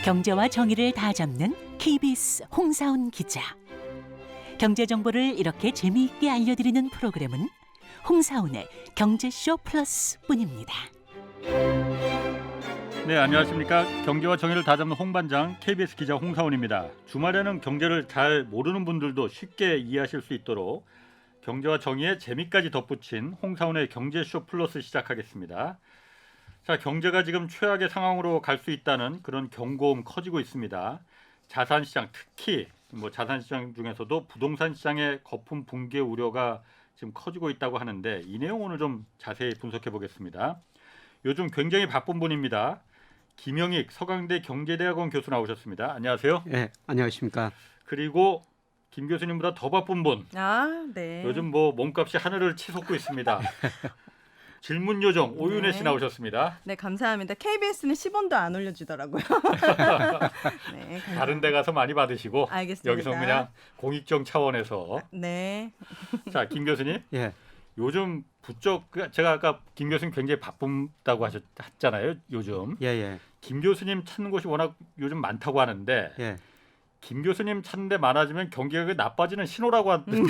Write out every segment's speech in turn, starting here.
경제와 정의를 다 잡는 KBS 홍사훈 기자. 경제 정보를 이렇게 재미있게 알려드리는 프로그램은 홍사훈의 경제쇼 플러스뿐입니다. 네, 안녕하십니까. 경제와 정의를 다 잡는 홍반장 KBS 기자 홍사훈입니다. 주말에는 경제를 잘 모르는 분들도 쉽게 이해하실 수 있도록 경제와 정의에 재미까지 덧붙인 홍사훈의 경제쇼 플러스 시작하겠습니다. 자, 경제가 지금 최악의 상황으로 갈 수 있다는 그런 경고음 커지고 있습니다. 자산시장, 특히 자산시장 중에서도 부동산 시장의 거품 붕괴 우려가 지금 커지고 있다고 하는데 이 내용 오늘 좀 자세히 분석해 보겠습니다. 요즘 굉장히 바쁜 분입니다. 김영익 서강대 경제대학원 교수 나오셨습니다. 안녕하세요. 네, 안녕하십니까. 그리고 김 교수님보다 더 바쁜 분. 네. 요즘 몸값이 하늘을 치솟고 있습니다. 질문 요정 오윤혜 씨 나오셨습니다. 네, 감사합니다. KBS는 10원도 안 올려주더라고요. 네, 다른 데 가서 많이 받으시고 알겠습니다. 여기서 그냥 공익정 차원에서. 네. 자, 김 교수님. 예. 요즘 부쩍 제가 아까 김 교수님 굉장히 바쁜다고 하셨잖아요. 요즘. 예. 김 교수님 찾는 곳이 워낙 요즘 많다고 하는데 예. 김 교수님 찾는 데 많아지면 경기가 나빠지는 신호라고 하던데.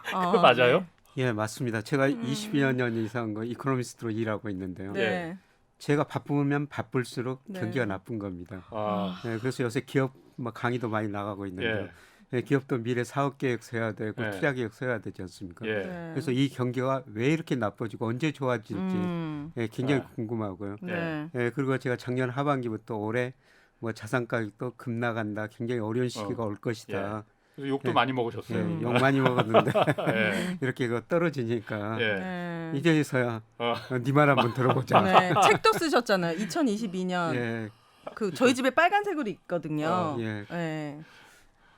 그거 맞아요? 네. 예, 맞습니다. 제가 20여 년 이상 이코노미스트로 일하고 있는데요. 네. 제가 바쁘면 바쁠수록 네. 경기가 나쁜 겁니다. 아, 네, 그래서 요새 기업 강의도 많이 나가고 있는데요. 예. 기업도 미래 사업 계획 세워야 되고 예. 투자 계획 세워야 되지 않습니까? 예. 네. 그래서 이 경기가 왜 이렇게 나빠지고 언제 좋아질지 굉장히 아. 궁금하고요. 네. 그리고 제가 작년 하반기부터 올해 자산 가격도 급락한다, 굉장히 어려운 시기가 올 것이다. 그래서 욕도 예. 많이 먹으셨어요. 욕 많이 먹었는데 예. 이렇게 떨어지니까 예. 네. 이제서야 어. 네 말 한번 들어보자. 네. 책도 쓰셨잖아요. 2022년. 예, 그 저희 집에 빨간색으로 있거든요. 예. 네.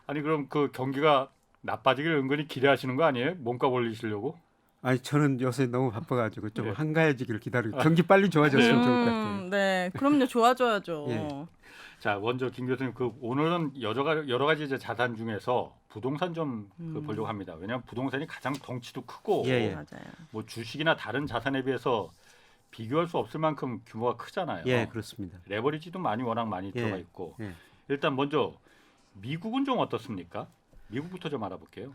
아니 그럼 그 경기가 나빠지길 은근히 기대하시는 거 아니에요? 몸값 올리시려고? 아니 저는 요새 너무 바빠가지고 좀 예. 한가해지기를 기다리고 경기 빨리 좋아졌으면 좋을 것 같아요. 네. 그럼요. 좋아져야죠. 예. 자, 먼저 김 교수님 오늘은 여러 가지 이제 자산 중에서 부동산 좀 보려고 합니다. 왜냐하면 부동산이 가장 덩치도 크고 예. 맞아요. 주식이나 다른 자산에 비해서 비교할 수 없을 만큼 규모가 크잖아요. 예, 그렇습니다. 레버리지도 워낙 많이 예. 들어가 있고. 예. 일단 먼저 미국은 좀 어떻습니까? 미국부터 좀 알아볼게요.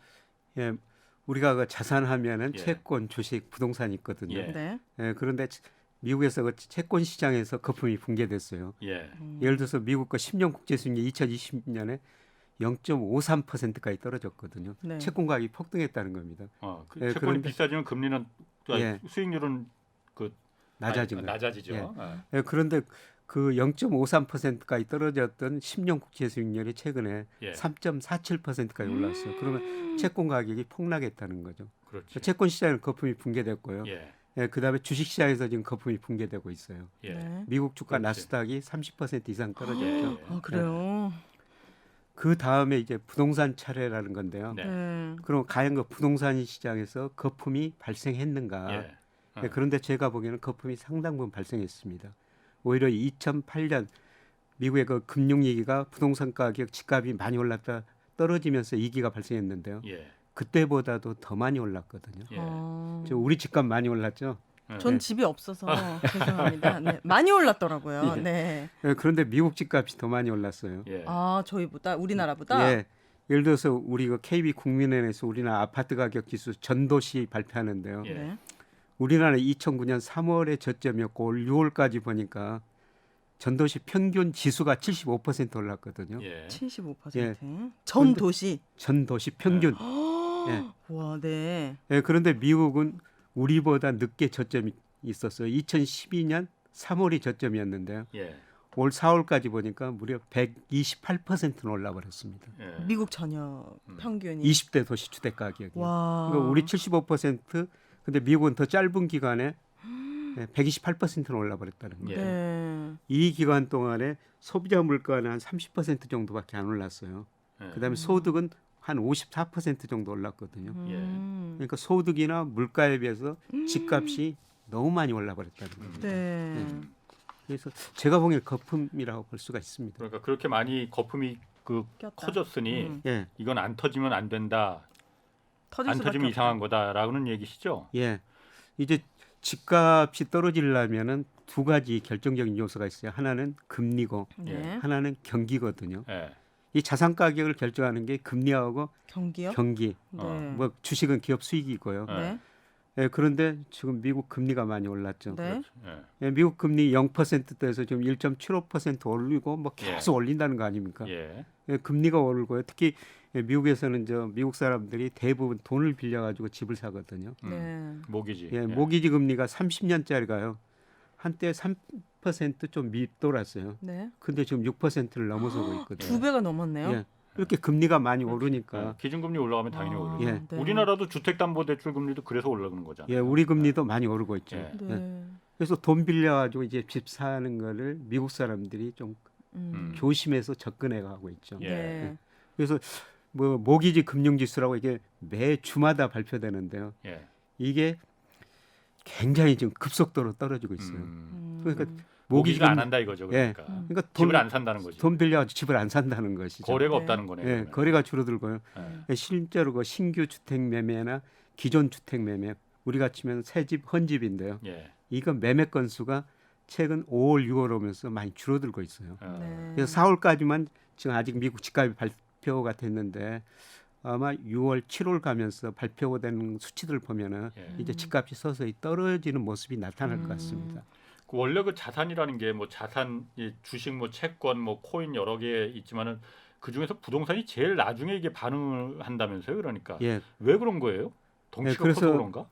예, 우리가 자산하면은 예. 채권, 주식, 부동산이 있거든요. 예. 네. 그런데 미국에서 채권 시장에서 거품이 붕괴됐어요. 예. 예를 들어서 미국 거 10년 국제 수익률이 2020년에 0.53%까지 떨어졌거든요. 네. 채권 가격이 폭등했다는 겁니다. 예, 채권이 그런데- 비싸지면 금리는 예. 수익률은 낮아진 거예요. 낮아지죠. 예. 그런데 그 0.53%까지 떨어졌던 10년 국제 수익률이 최근에 예. 3.47%까지 올랐어요. 그러면 채권 가격이 폭락했다는 거죠. 그렇지. 채권 시장에 거품이 붕괴됐고요. 예. 그다음에 주식 시장에서 지금 거품이 붕괴되고 있어요. 예. 네. 미국 주가 그렇지. 나스닥이 30% 이상 떨어졌죠. 예. 그래요. 그 다음에 이제 부동산 차례라는 건데요. 네. 그럼 과연 그 부동산 시장에서 거품이 발생했는가? 예. 그런데 제가 보기에는 거품이 상당 부분 발생했습니다. 오히려 2008년 미국의 그 금융위기가 부동산 가격, 집값이 많이 올랐다 떨어지면서 위기가 발생했는데요. 예. 그때보다도 더 많이 올랐거든요. 예. 우리 집값 많이 올랐죠. 전 집이 없어서 죄송합니다. 네. 많이 올랐더라고요. 예. 네. 그런데 미국 집값이 더 많이 올랐어요. 예. 저희보다 우리나라보다. 예. 예를 들어서 우리 그 KB 국민은행에서 우리나라 아파트 가격 지수 전도시 발표하는데요. 예. 네. 우리나라 2009년 3월에 저점이었고 올 6월까지 보니까 전도시 평균 지수가 75% 올랐거든요. 예. 75%. 예. 전 도시. 전도시 평균. 와, 네. 그런데 미국은 우리보다 늦게 저점이 있었어요. 2012년 3월이 저점이었는데요. 예. 올 4월까지 보니까 무려 128%는 올라버렸습니다. 예. 미국 전역 평균이. 20대 도시 주택 가격이. 와. 그러니까 우리 75%, 근데 미국은 더 짧은 기간에 128%는 올라버렸다는 거예요. 예. 네. 이 기간 동안에 소비자 물가는 한 30% 정도밖에 안 올랐어요. 예. 그다음에 소득은 한 54% 정도 올랐거든요. 예. 그러니까 소득이나 물가에 비해서 집값이 너무 많이 올라버렸다는 겁니다. 네. 그래서 제가 보기엔 거품이라고 볼 수가 있습니다. 그러니까 그렇게 많이 거품이 꼈다. 커졌으니 예, 이건 안 터지면 안 된다. 터질 안 수밖에 터지면 없다. 이상한 거다라는 얘기시죠? 예. 이제 집값이 떨어지려면은 두 가지 결정적인 요소가 있어요. 하나는 금리고 네. 하나는 경기거든요. 예. 이 자산 가격을 결정하는 게 금리하고 경기요? 경기. 네. 뭐 주식은 기업 수익이고요. 네. 예, 그런데 지금 미국 금리가 많이 올랐죠. 네. 예. 예, 미국 금리 0%대에서 지금 1.75% 올리고 뭐 계속 올린다는 거 아닙니까? 예. 예, 금리가 오르고요. 특히 미국에서는 미국 사람들이 대부분 돈을 빌려가지고 집을 사거든요. 네. 모기지. 예, 모기지 금리가 30년짜리가요. 한때 3% 좀 밑돌았어요. 네. 근데 지금 6%를 넘어서고 있거든요. 두 배가 넘었네요. 예, 이렇게 금리가 많이 오르니까 예. 기준금리 올라가면 당연히 오르죠. 예. 네. 우리나라도 주택담보대출 금리도 그래서 올라가는 거잖아요. 예, 우리 금리도 많이 오르고 있죠. 예. 네. 예. 그래서 돈 빌려가지고 이제 집 사는 거를 미국 사람들이 좀 조심해서 접근해 가고 있죠. 예. 네. 그래서 뭐 모기지 금융지수라고 이게 매 주마다 발표되는데요. 예. 이게 굉장히 지금 급속도로 떨어지고 있어요. 그러니까 모기지 모기지가 안 금- 한다 이거죠. 예. 그러니까 그러니까 집을 안 산다는 거지. 돈 빌려가지고 집을 안 산다는 것이죠. 거래가 네. 없다는 거네요. 예, 그러면. 거래가 줄어들고요. 예. 실제로 그 신규 주택 매매나 기존 주택 매매 우리가 치면 새집 헌집인데요. 예. 이거 매매 건수가 최근 5월, 6월 오면서 많이 줄어들고 있어요. 네. 그래서 4월까지만 지금 아직 미국 집값이 발표가 됐는데 아마 6월, 7월 가면서 발표된 수치들 보면은 예. 이제 집값이 서서히 떨어지는 모습이 나타날 것 같습니다. 그 원래 그 자산이라는 게 뭐 자산, 이 주식, 뭐 채권, 뭐 코인 여러 개 있지만은 그 중에서 부동산이 제일 나중에 이게 반응을 한다면서요. 그러니까 예, 왜 그런 거예요? 덩치가 그래서 커서 그런가?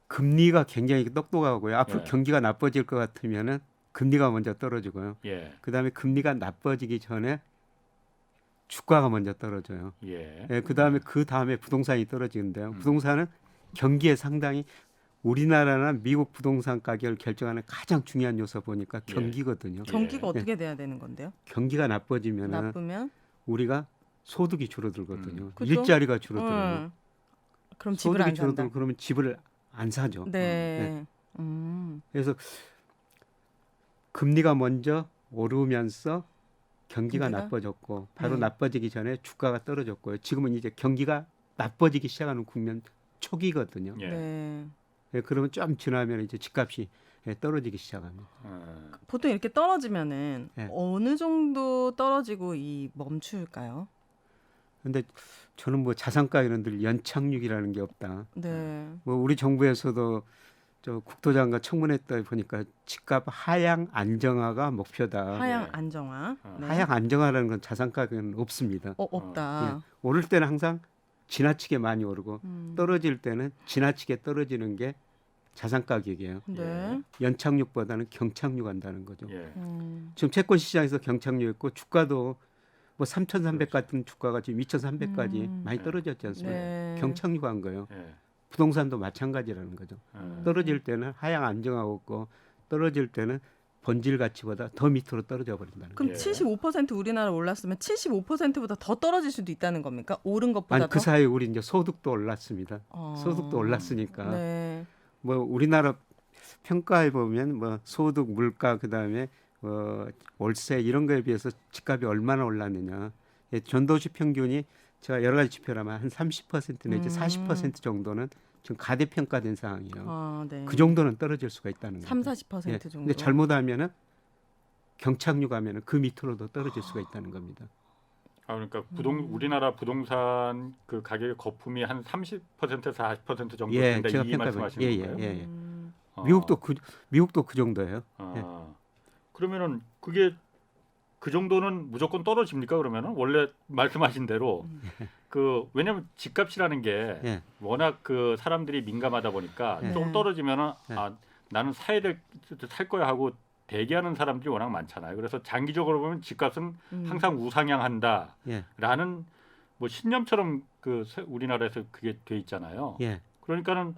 금리가 굉장히 똑똑하고요. 앞으로 예. 경기가 나빠질 것 같으면은 금리가 먼저 떨어지고요. 예. 그다음에 금리가 나빠지기 전에 주가가 먼저 떨어져요. 예. 예, 그다음에 부동산이 떨어지는데요. 음. 부동산은 경기에 상당히 우리나라나 미국 부동산 가격을 결정하는 가장 중요한 요소 보니까 예. 경기거든요. 경기가 예. 어떻게 돼야 되는 건데요? 경기가 나빠지면은 나쁘면 우리가 소득이 줄어들거든요. 그죠? 일자리가 줄어들어요. 그럼 집을 소득이 안 산다. 줄어들고 그러면 집을 안 사죠. 네. 그래서 금리가 먼저 오르면서 경기가 경기가? 나빠졌고 바로 네. 나빠지기 전에 주가가 떨어졌고요. 지금은 이제 경기가 나빠지기 시작하는 국면 초기거든요. 예. 네. 예, 그러면 좀 지나면 이제 집값이 떨어지기 시작합니다. 보통 이렇게 떨어지면은 네. 어느 정도 떨어지고 멈출까요? 근데 저는 뭐 자산가 이런 들 연착륙이라는 게 없다. 네. 뭐 우리 정부에서도 저 국토장관 청문했다 보니까 집값 하향 안정화가 목표다. 하향 네. 안정화. 네. 하향 안정화라는 건 자산가격은 없습니다. 없다. 예, 오를 때는 항상 지나치게 많이 오르고 음. 떨어질 때는 지나치게 떨어지는 게 자산 가격이에요. 네. 연착륙보다는 경착륙한다는 거죠. 예. 지금 채권 시장에서 경착륙했고 주가도 뭐 3,300 같은 주가가 지금 2,300까지 많이 떨어졌지 않습니까? 네. 경착륙한 거예요. 예. 부동산도 마찬가지라는 거죠. 떨어질 때는 하향 안정하고 있고 떨어질 때는 본질 가치보다 더 밑으로 떨어져 버린다는 거예요. 그럼 예. 75% 우리나라 올랐으면 75%보다 더 떨어질 수도 있다는 겁니까? 오른 것보다 아니 더? 그 사이에 우리 이제 소득도 올랐습니다. 어. 소득도 올랐으니까 네. 뭐 우리나라 평가해 보면 뭐 소득, 물가 그다음에 월세 이런 거에 비해서 집값이 얼마나 올랐느냐. 예, 전도시 평균이 제가 여러 가지 지표라면 한 30% 내지 40% 정도는 지금 가대평가된 상황이에요. 아, 네. 그 정도는 떨어질 수가 있다는 거죠. 30-40% 예, 정도. 근데 잘못하면은 경착륙하면은 그 밑으로도 떨어질 수가 있다는 겁니다. 아 그러니까 우리나라 부동산 그 가격의 거품이 한 30%에서 40% 정도 예, 된다 제가 이 평가해 말씀하시는 예, 거예요? 예, 예. 음. 미국도 그 정도예요. 그러면은 그게 그 정도는 무조건 떨어집니까? 그러면은 원래 말씀하신 대로 그 왜냐하면 집값이라는 게 예. 워낙 그 사람들이 민감하다 보니까 네. 조금 떨어지면은 네. 아 나는 살 거야 하고 대기하는 사람들이 워낙 많잖아요. 그래서 장기적으로 보면 집값은 항상 우상향한다라는 예. 뭐 신념처럼 그 우리나라에서 그게 돼 있잖아요. 예. 그러니까는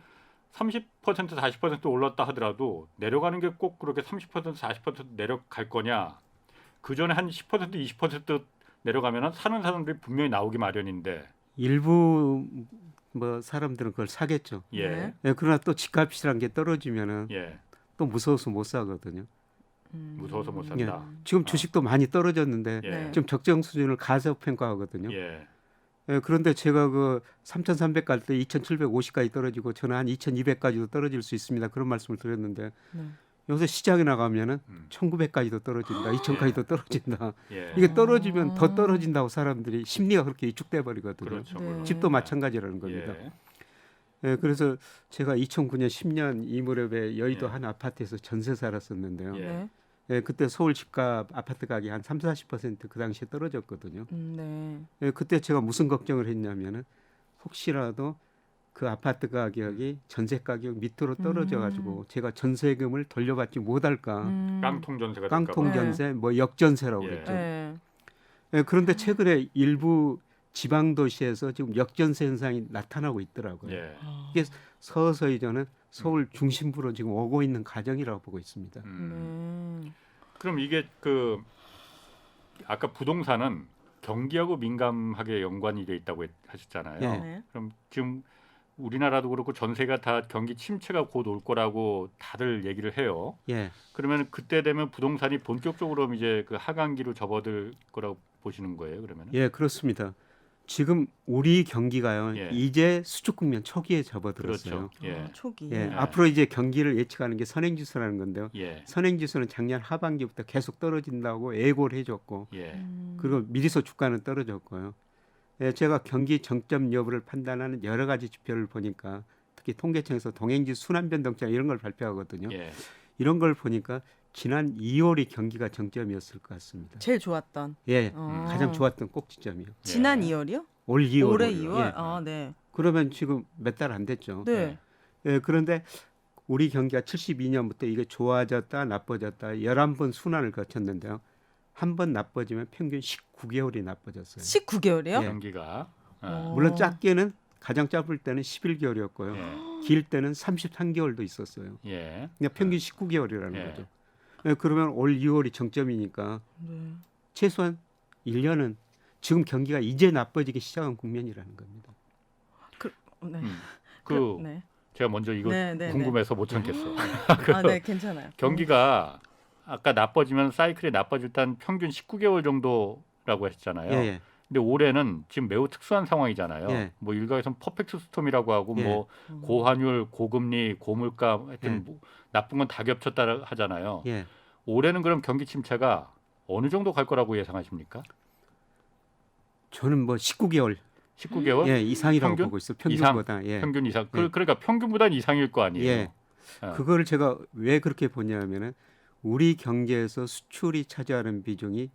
30% 40% 올랐다 하더라도 내려가는 게 꼭 그렇게 30% 40% 내려갈 거냐? 그 전에 한 10% 20% 내려가면은 사는 사람들이 분명히 나오기 마련인데. 일부 뭐 사람들은 그걸 사겠죠. 예. 네. 예, 그러나 또 집값이란 게 떨어지면은 예. 또 무서워서 못 사거든요. 무서워서 못 산다. 지금 주식도 많이 떨어졌는데 예. 네. 좀 적정 수준을 가소평가하거든요. 예. 예, 그런데 제가 그 3,300 갈 때 2,750까지 떨어지고 저는 한 2,200까지도 떨어질 수 있습니다. 그런 말씀을 드렸는데 네. 요새 시장에 나가면은 음. 1,900까지도 떨어진다, 2,000까지도 떨어진다. 예. 이게 떨어지면 더 떨어진다고 사람들이 심리가 그렇게 위축돼 버리거든요. 그렇죠. 네. 물론. 집도 마찬가지라는 겁니다. 예. 예, 그래서 제가 2009년 10년 이 무렵에 여의도 예. 한 아파트에서 전세 살았었는데요. 예. 네. 예, 그때 서울 집값 아파트 가격이 한 30-40%그 당시에 떨어졌거든요. 네. 예, 그때 제가 무슨 걱정을 했냐면은 혹시라도 그 아파트 가격이 전세 가격 밑으로 떨어져 가지고 제가 전세금을 돌려받지 못할까. 깡통 전세가 될까 깡통 봐. 네. 전세, 뭐 역전세라고 예. 그랬죠. 네. 예, 그런데 최근에 일부 지방 도시에서 지금 역전세 현상이 나타나고 있더라고요. 예. 이게 서서히 저는 서울 중심부로 지금 오고 있는 과정이라고 보고 있습니다. 네. 그럼 이게 그 아까 부동산은 경기하고 민감하게 연관이 돼 있다고 하셨잖아요. 예. 네. 그럼 지금 우리나라도 그렇고 전세가 다 경기 침체가 곧 올 거라고 다들 얘기를 해요. 예, 그러면 그때 되면 부동산이 본격적으로 이제 그 하강기로 접어들 거라고 보시는 거예요. 그러면? 예, 그렇습니다. 지금 우리 경기가요, 예. 이제 수축 국면 초기에 접어들었어요. 그렇죠. 예. 초기. 예, 예. 앞으로 이제 경기를 예측하는 게 선행지수라는 건데요. 예. 선행지수는 작년 하반기부터 계속 떨어진다고 예고를 해줬고, 예. 그리고 미리서 주가는 떨어졌고요. 예, 제가 경기 정점 여부를 판단하는 여러 가지 지표를 보니까 특히 통계청에서 동행지수 순환변동장 이런 걸 발표하거든요. 예. 이런 걸 보니까 지난 2월이 경기가 정점이었을 것 같습니다. 제일 좋았던. 예, 어. 가장 좋았던 꼭지점이요. 지난 예. 2월이요? 올 2월. 올해 2월? 예. 아, 네. 그러면 지금 몇 달 안 됐죠. 네. 예, 그런데 우리 경기가 72년부터 이게 좋아졌다 나빠졌다 11번 순환을 거쳤는데요. 한 번 나빠지면 평균 19개월이 나빠졌어요. 19개월이요? 예. 경기가. 물론 짧게는 가장 짧을 때는 11개월이었고요. 예. 길 때는 33개월도 있었어요. 예. 그러니까 평균 19개월이라는 예. 거죠. 예, 그러면 올 2월이 정점이니까 네. 최소한 1년은 지금 경기가 이제 나빠지기 시작한 국면이라는 겁니다. 네. 그 네. 제가 먼저 이거 네, 네, 궁금해서 못 참겠어. 아, 네, 괜찮아요. 경기가 아까 나빠지면 사이클이 나빠질 때 한 평균 19개월 정도라고 했잖아요. 예, 예. 근데 올해는 지금 매우 특수한 상황이잖아요. 예. 뭐 일각에서는 퍼펙트 스톰이라고 하고 예. 뭐 고환율, 고금리, 고물가 하여튼 예. 뭐 나쁜 건 다 겹쳤다 하잖아요. 예. 올해는 그럼 경기 침체가 어느 정도 갈 거라고 예상하십니까? 저는 뭐 19개월 19개월? 예, 이상이라고 평균? 보고 있어요. 평균보다. 예. 평균 이상. 예. 그러니까 평균보다는 이상일 거 아니에요. 예. 어. 그거를 제가 왜 그렇게 보냐면은 우리 경제에서 수출이 차지하는 비중이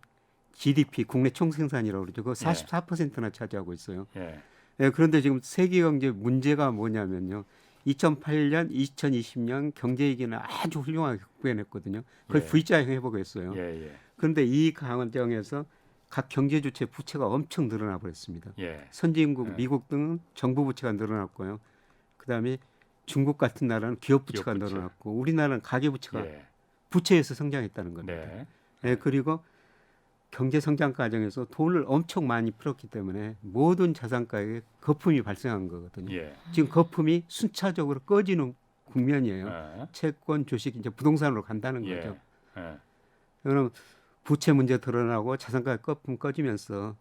GDP 국내 총생산이라고 그러죠. 그거 44%나 차지하고 있어요. 예. 예, 그런데 지금 세계 경제 문제가 뭐냐면요. 2008년, 2020년 경제 위기는 아주 훌륭하게 극복해냈거든요. 거의 예. V자형 회복했어요. 예, 예. 그런데 이 과정에서 각 경제 주체 부채가 엄청 늘어나 버렸습니다. 예. 선진국, 예. 미국 등은 정부 부채가 늘어났고요. 그다음에 중국 같은 나라는 기업 부채가 기업 부채. 늘어났고 우리나라는 가계 부채가 예. 부채에서 성장했다는 겁니다. 네. 예, 그리고 경제 성장 과정에서 돈을 엄청 많이 풀었기 때문에 모든 자산 가격에 거품이 발생한 거거든요. 예. 지금 거품이 순차적으로 꺼지는 국면이에요. 예. 채권, 주식 이제 부동산으로 간다는 예. 거죠. 예. 그럼 부채 문제 드러나고 자산 가격 거품 꺼지면서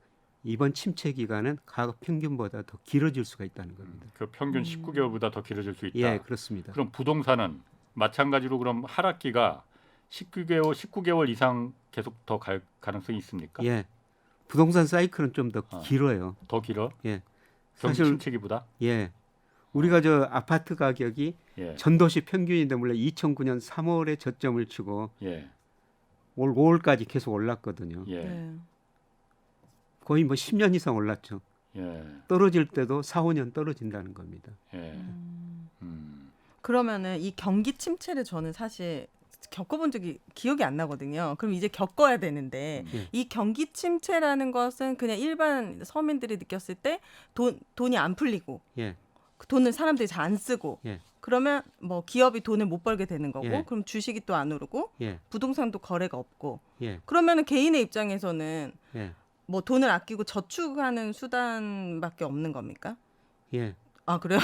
이번 침체 기간은 과거 평균보다 더 길어질 수가 있다는 겁니다. 그 평균 19개월보다 더 길어질 수 있다. 예, 그렇습니다. 그럼 부동산은 마찬가지로 그럼 하락기가 19개월 이상 계속 더 갈 가능성이 있습니까? 예, 부동산 사이클은 좀 더 어. 길어요. 더 길어? 예, 경기 사실 침체기보다? 예, 우리가 저 아파트 가격이 예. 전도시 평균인데 물론 2009년 3월에 저점을 치고 예. 올 5월까지 계속 올랐거든요. 예. 네. 거의 뭐 10년 이상 올랐죠. 예. 떨어질 때도 4, 5년 떨어진다는 겁니다. 예. 음. 그러면은 이 경기 침체를 저는 사실 겪어본 적이 기억이 안 나거든요. 그럼 이제 겪어야 되는데 예. 이 경기 침체라는 것은 그냥 일반 서민들이 느꼈을 때 돈이 안 풀리고 예, 그 돈을 사람들이 잘 안 쓰고 예. 그러면 뭐 기업이 돈을 못 벌게 되는 거고 예. 그럼 주식이 또 안 오르고 예, 부동산도 거래가 없고 예, 그러면은 개인의 입장에서는 예, 뭐 돈을 아끼고 저축하는 수단밖에 없는 겁니까? 예. 아 그래요?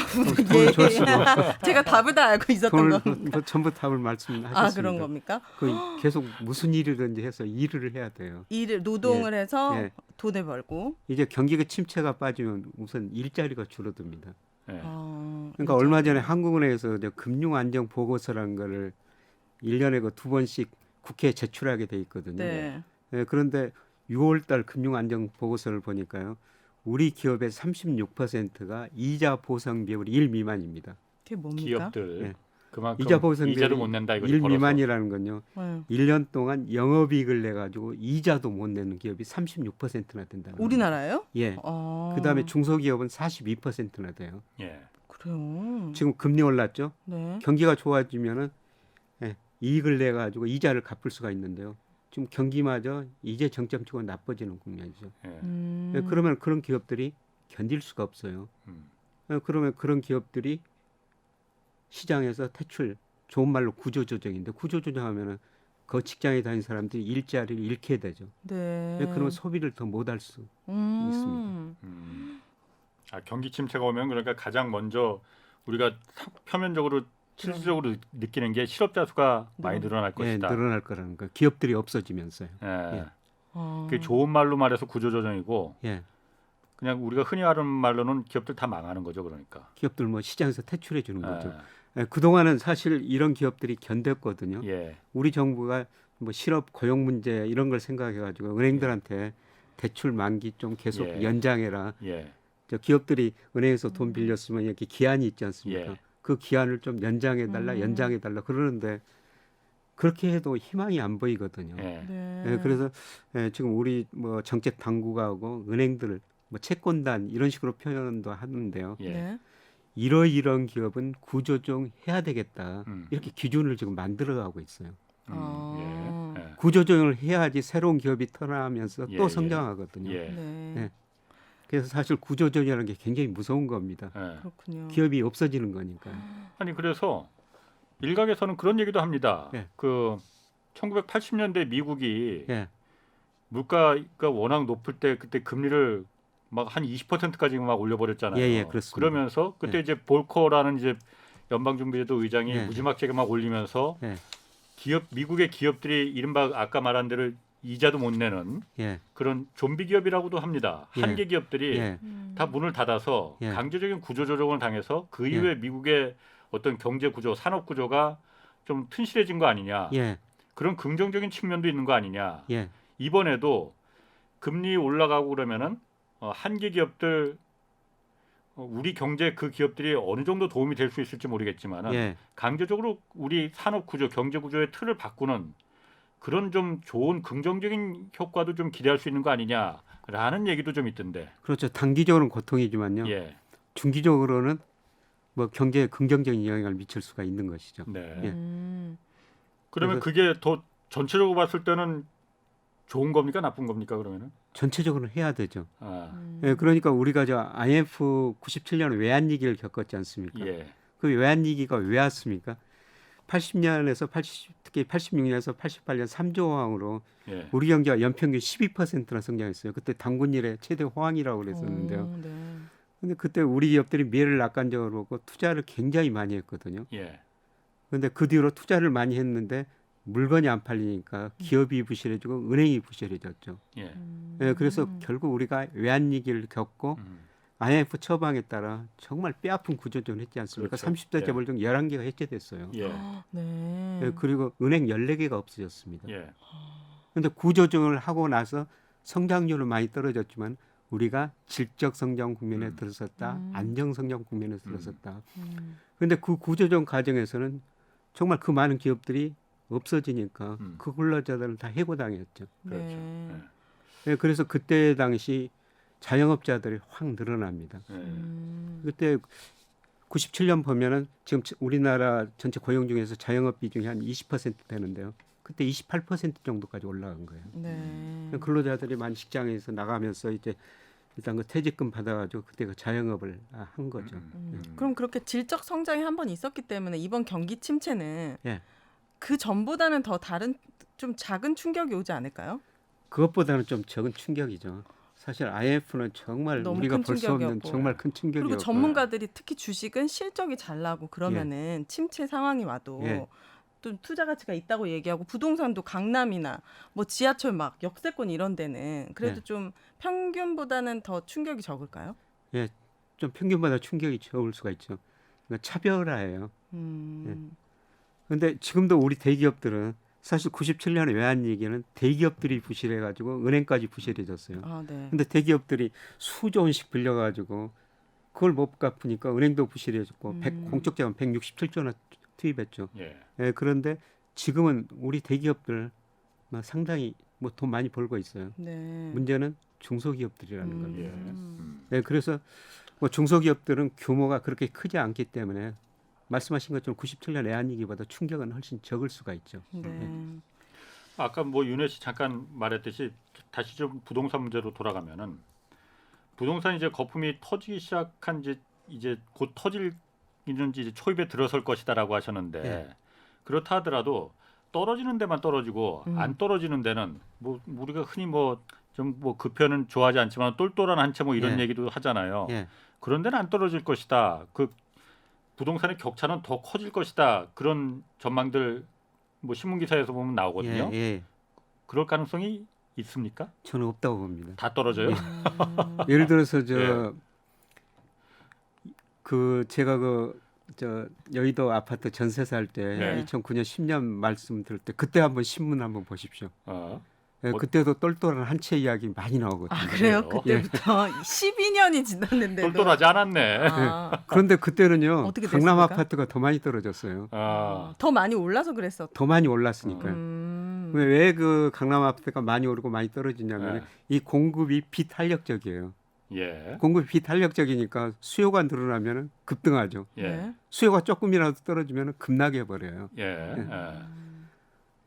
돈을 줬으면 제가 답을 다 알고 있었던 돈을 거. 뭐 전부 답을 말씀하셨습니다. 아 그런 겁니까? 그 계속 무슨 일이든지 해서 일을 해야 돼요. 일을 노동을 해서 예. 돈을 벌고. 이제 경기가 침체가 빠지면 우선 일자리가 줄어듭니다. 예. 그러니까 얼마 전에 한국은행에서 이제 금융안정 보고서라는 거를 1년에 그 2번씩 국회에 제출하게 돼 있거든요. 네. 예, 그런데 6월달 금융안정 보고서를 보니까요, 우리 기업의 36%가 이자 보상 비율이 1 미만입니다. 그게 뭡니까? 기업들 예. 그만큼 이자 보상 이자도 비율이 못 낸다 이거죠. 1 벌어서. 미만이라는 건요. 네. 1년 동안 영업이익을 내 가지고 이자도 못 내는 기업이 36%나 된다는 거예요. 우리나라요? 예. 그다음에 중소기업은 42%나 돼요. 예. 그래요. 지금 금리 올랐죠? 네. 경기가 좋아지면은 이익을 내 가지고 이자를 갚을 수가 있는데요. 지금 경기마저 이제 정점치고 나빠지는 국면이죠. 예. 예, 그러면 그런 기업들이 견딜 수가 없어요. 그러면 그런 기업들이 시장에서 퇴출, 좋은 말로 구조조정인데 구조조정하면은 그 직장에 다니는 사람들이 일자리를 잃게 되죠. 네. 예, 그러면 소비를 더 못할 수 있습니다. 아, 경기 침체가 오면 그러니까 가장 먼저 우리가 표면적으로 실질적으로 느끼는 게 실업자 수가 많이 늘어날 예, 것이다. 늘어날 거라는 거. 기업들이 없어지면서요. 예. 예. 그게 좋은 말로 말해서 구조조정이고 예. 그냥 우리가 흔히 하는 말로는 기업들 다 망하는 거죠. 그러니까. 기업들 뭐 시장에서 퇴출해 주는 예. 거죠. 예, 그동안은 사실 이런 기업들이 견뎠거든요. 예. 우리 정부가 뭐 실업 고용 문제 이런 걸 생각해 가지고 은행들한테 대출 만기 좀 계속 예. 연장해라. 예. 저 기업들이 은행에서 돈 빌렸으면 이렇게 기한이 있지 않습니까? 예. 그 기한을 좀 연장해 달라, 연장해 달라 그러는데 그렇게 해도 희망이 안 보이거든요. 예. 네. 예, 그래서 지금 우리 뭐 정책 당국하고 은행들 뭐 채권단 이런 식으로 표현도 하는데요. 예. 네. 이런 기업은 구조조정 해야 되겠다. 음. 이렇게 기준을 지금 만들어가고 있어요. 예. 예. 구조조정을 해야지 새로운 기업이 태어나면서 예, 또 예. 성장하거든요. 예. 네. 네. 그래서 사실 구조조정이라는 게 굉장히 무서운 겁니다. 예. 그렇군요. 기업이 없어지는 거니까. 아니 그래서 일각에서는 그런 얘기도 합니다. 예. 그 1980년대 미국이 예, 물가가 워낙 높을 때 그때 금리를 막 한 20%까지 막 올려버렸잖아요. 예, 그렇습니다. 그러면서 그때 예. 이제 볼커라는 이제 연방준비제도 의장이 예. 무지막지하게 막 올리면서 예. 미국의 기업들이 이른바 아까 말한 대로 이자도 못 내는 예, 그런 좀비 기업이라고도 합니다. 예. 한계 기업들이 예, 다 문을 닫아서 예. 강제적인 구조조정을 당해서 그 이후에 미국의 어떤 경제 구조, 산업 구조가 좀 튼실해진 거 아니냐. 예, 그런 긍정적인 측면도 있는 거 아니냐. 예, 이번에도 금리 올라가고 그러면은 한계 기업들 우리 경제 그 기업들이 어느 정도 도움이 될 수 있을지 모르겠지만은 예. 강제적으로 우리 산업 구조, 경제 구조의 틀을 바꾸는 그런 좀 좋은 긍정적인 효과도 좀 기대할 수 있는 거 아니냐라는 얘기도 좀 있던데. 그렇죠. 단기적으로는 고통이지만요. 예. 중기적으로는 뭐 경제에 긍정적인 영향을 미칠 수가 있는 것이죠. 네. 예. 그러면 그게 더 전체적으로 봤을 때는 좋은 겁니까, 나쁜 겁니까, 그러면은? 전체적으로 해야 되죠. 아, 예, 그러니까 우리가 저 IMF 97년 외환위기를 겪었지 않습니까? 예. 그 외환위기가 왜 왔습니까? 80년에서 특히 86년에서 88년 3조 호황으로 예. 우리 경제가 연평균 12%나 성장했어요. 그때 당군 이래 최대 호황이라고 그랬었는데요. 네. 근데 그때 우리 기업들이 미래를 낙관적으로 보고 투자를 굉장히 많이 했거든요. 예. 그런데 그 뒤로 투자를 많이 했는데 물건이 안 팔리니까 기업이 부실해지고 은행이 부실해졌죠. 예. 예, 그래서 결국 우리가 외환위기를 겪고 IMF 처방에 따라 정말 뼈아픈 구조조정을 했지 않습니까? 그렇죠. 30대 예. 재벌 중 11개가 해체됐어요. 예. 네. 예, 그리고 은행 14개가 없어졌습니다. 예. 그런데 구조조정을 하고 나서 성장률은 많이 떨어졌지만 우리가 질적 성장 국면에 들어섰다, 안정 성장 국면에 들어섰다. 그런데 그 구조조정 과정에서는 정말 그 많은 기업들이 없어지니까 그 근로자들은 다 해고당했죠. 그렇죠. 네. 예, 그래서 그때 당시 자영업자들이 확 늘어납니다. 예. 그때 97년 보면은 지금 우리나라 전체 고용 중에서 자영업 비중이 한 20% 되는데요. 그때 28% 정도까지 올라간 거예요. 네. 근로자들이 많이 직장에서 나가면서 이제 일단 그 퇴직금 받아가지고 그때 그 자영업을 한 거죠. 그럼 그렇게 질적 성장이 한 번 있었기 때문에 이번 경기 침체는 예. 그 전보다는 더 다른 좀 작은 충격이 오지 않을까요? 그것보다는 좀 적은 충격이죠. 사실 IMF는 정말 너무 우리가 큰 볼 수 없는 충격이었고. 정말 큰 충격이었고 그리고 전문가들이 특히 주식은 실적이 잘 나고 그러면은 침체 상황이 와도 예. 또 투자 가치가 있다고 얘기하고 부동산도 강남이나 뭐 지하철 막 역세권 이런 데는 그래도 예. 좀 평균보다는 더 충격이 적을까요? 예, 좀 평균보다 충격이 적을 수가 있죠. 그러니까 차별화예요. 그런데 지금도 우리 대기업들은 사실 97년에 외환위기는 대기업들이 부실해가지고 은행까지 부실해졌어요. 아, 네. 근데 대기업들이 수조 원씩 빌려가지고 그걸 못 갚으니까 은행도 부실해졌고 공적 자본 167조 원 투입했죠. 예. 예, 그런데 지금은 우리 대기업들 상당히 뭐 돈 많이 벌고 있어요. 네. 문제는 중소기업들이라는 음. 겁니다. 예. 네, 그래서 뭐 중소기업들은 규모가 그렇게 크지 않기 때문에 말씀하신 것처럼 97년 외환위기보다 충격은 훨씬 적을 수가 있죠. 네. 아까 뭐 윤혜 씨 잠깐 말했듯이 다시 좀 부동산 문제로 돌아가면은 부동산 이제 거품이 터지기 시작한 이제 곧 터질 있는지 이제 초입에 들어설 것이다라고 하셨는데 예. 그렇다 하더라도 떨어지는 데만 떨어지고 안 떨어지는 데는 뭐 우리가 흔히 뭐 좀 뭐 그 표현은 좋아하지 않지만 똘똘한 한 채 뭐 이런 예. 얘기도 하잖아요. 예. 그런 데는 안 떨어질 것이다. 그 부동산의 격차는 더 커질 것이다. 그런 전망들 뭐 신문 기사에서 보면 나오거든요. 예, 예. 그럴 가능성이 있습니까? 저는 없다고 봅니다. 다 떨어져요? 예를 들어서 저 예. 그 제가 저 여의도 아파트 전세 살 때 네. 2009년 10년 말씀 들을 때 그때 한번 신문 한번 보십시오. 어. 예, 뭐- 그때도 똘똘한 한 채 이야기 많이 나오거든요. 아, 그래요? 그래요? 그때부터 12년이 지났는데도. 똘똘하지 않았네. 아, 그런데 그때는요 어떻게 강남 됐습니까? 아파트가 더 많이 떨어졌어요. 아. 더 많이 올라서 그랬어. 더 많이 올랐으니까요. 왜 그 강남 아파트가 많이 오르고 많이 떨어지냐면 네. 이 공급이 비탄력적이에요. 예. 공급이 비탄력적이니까 수요가 늘어나면 급등하죠. 예. 네. 수요가 조금이라도 떨어지면 급락해 버려요. 예. 네. 예.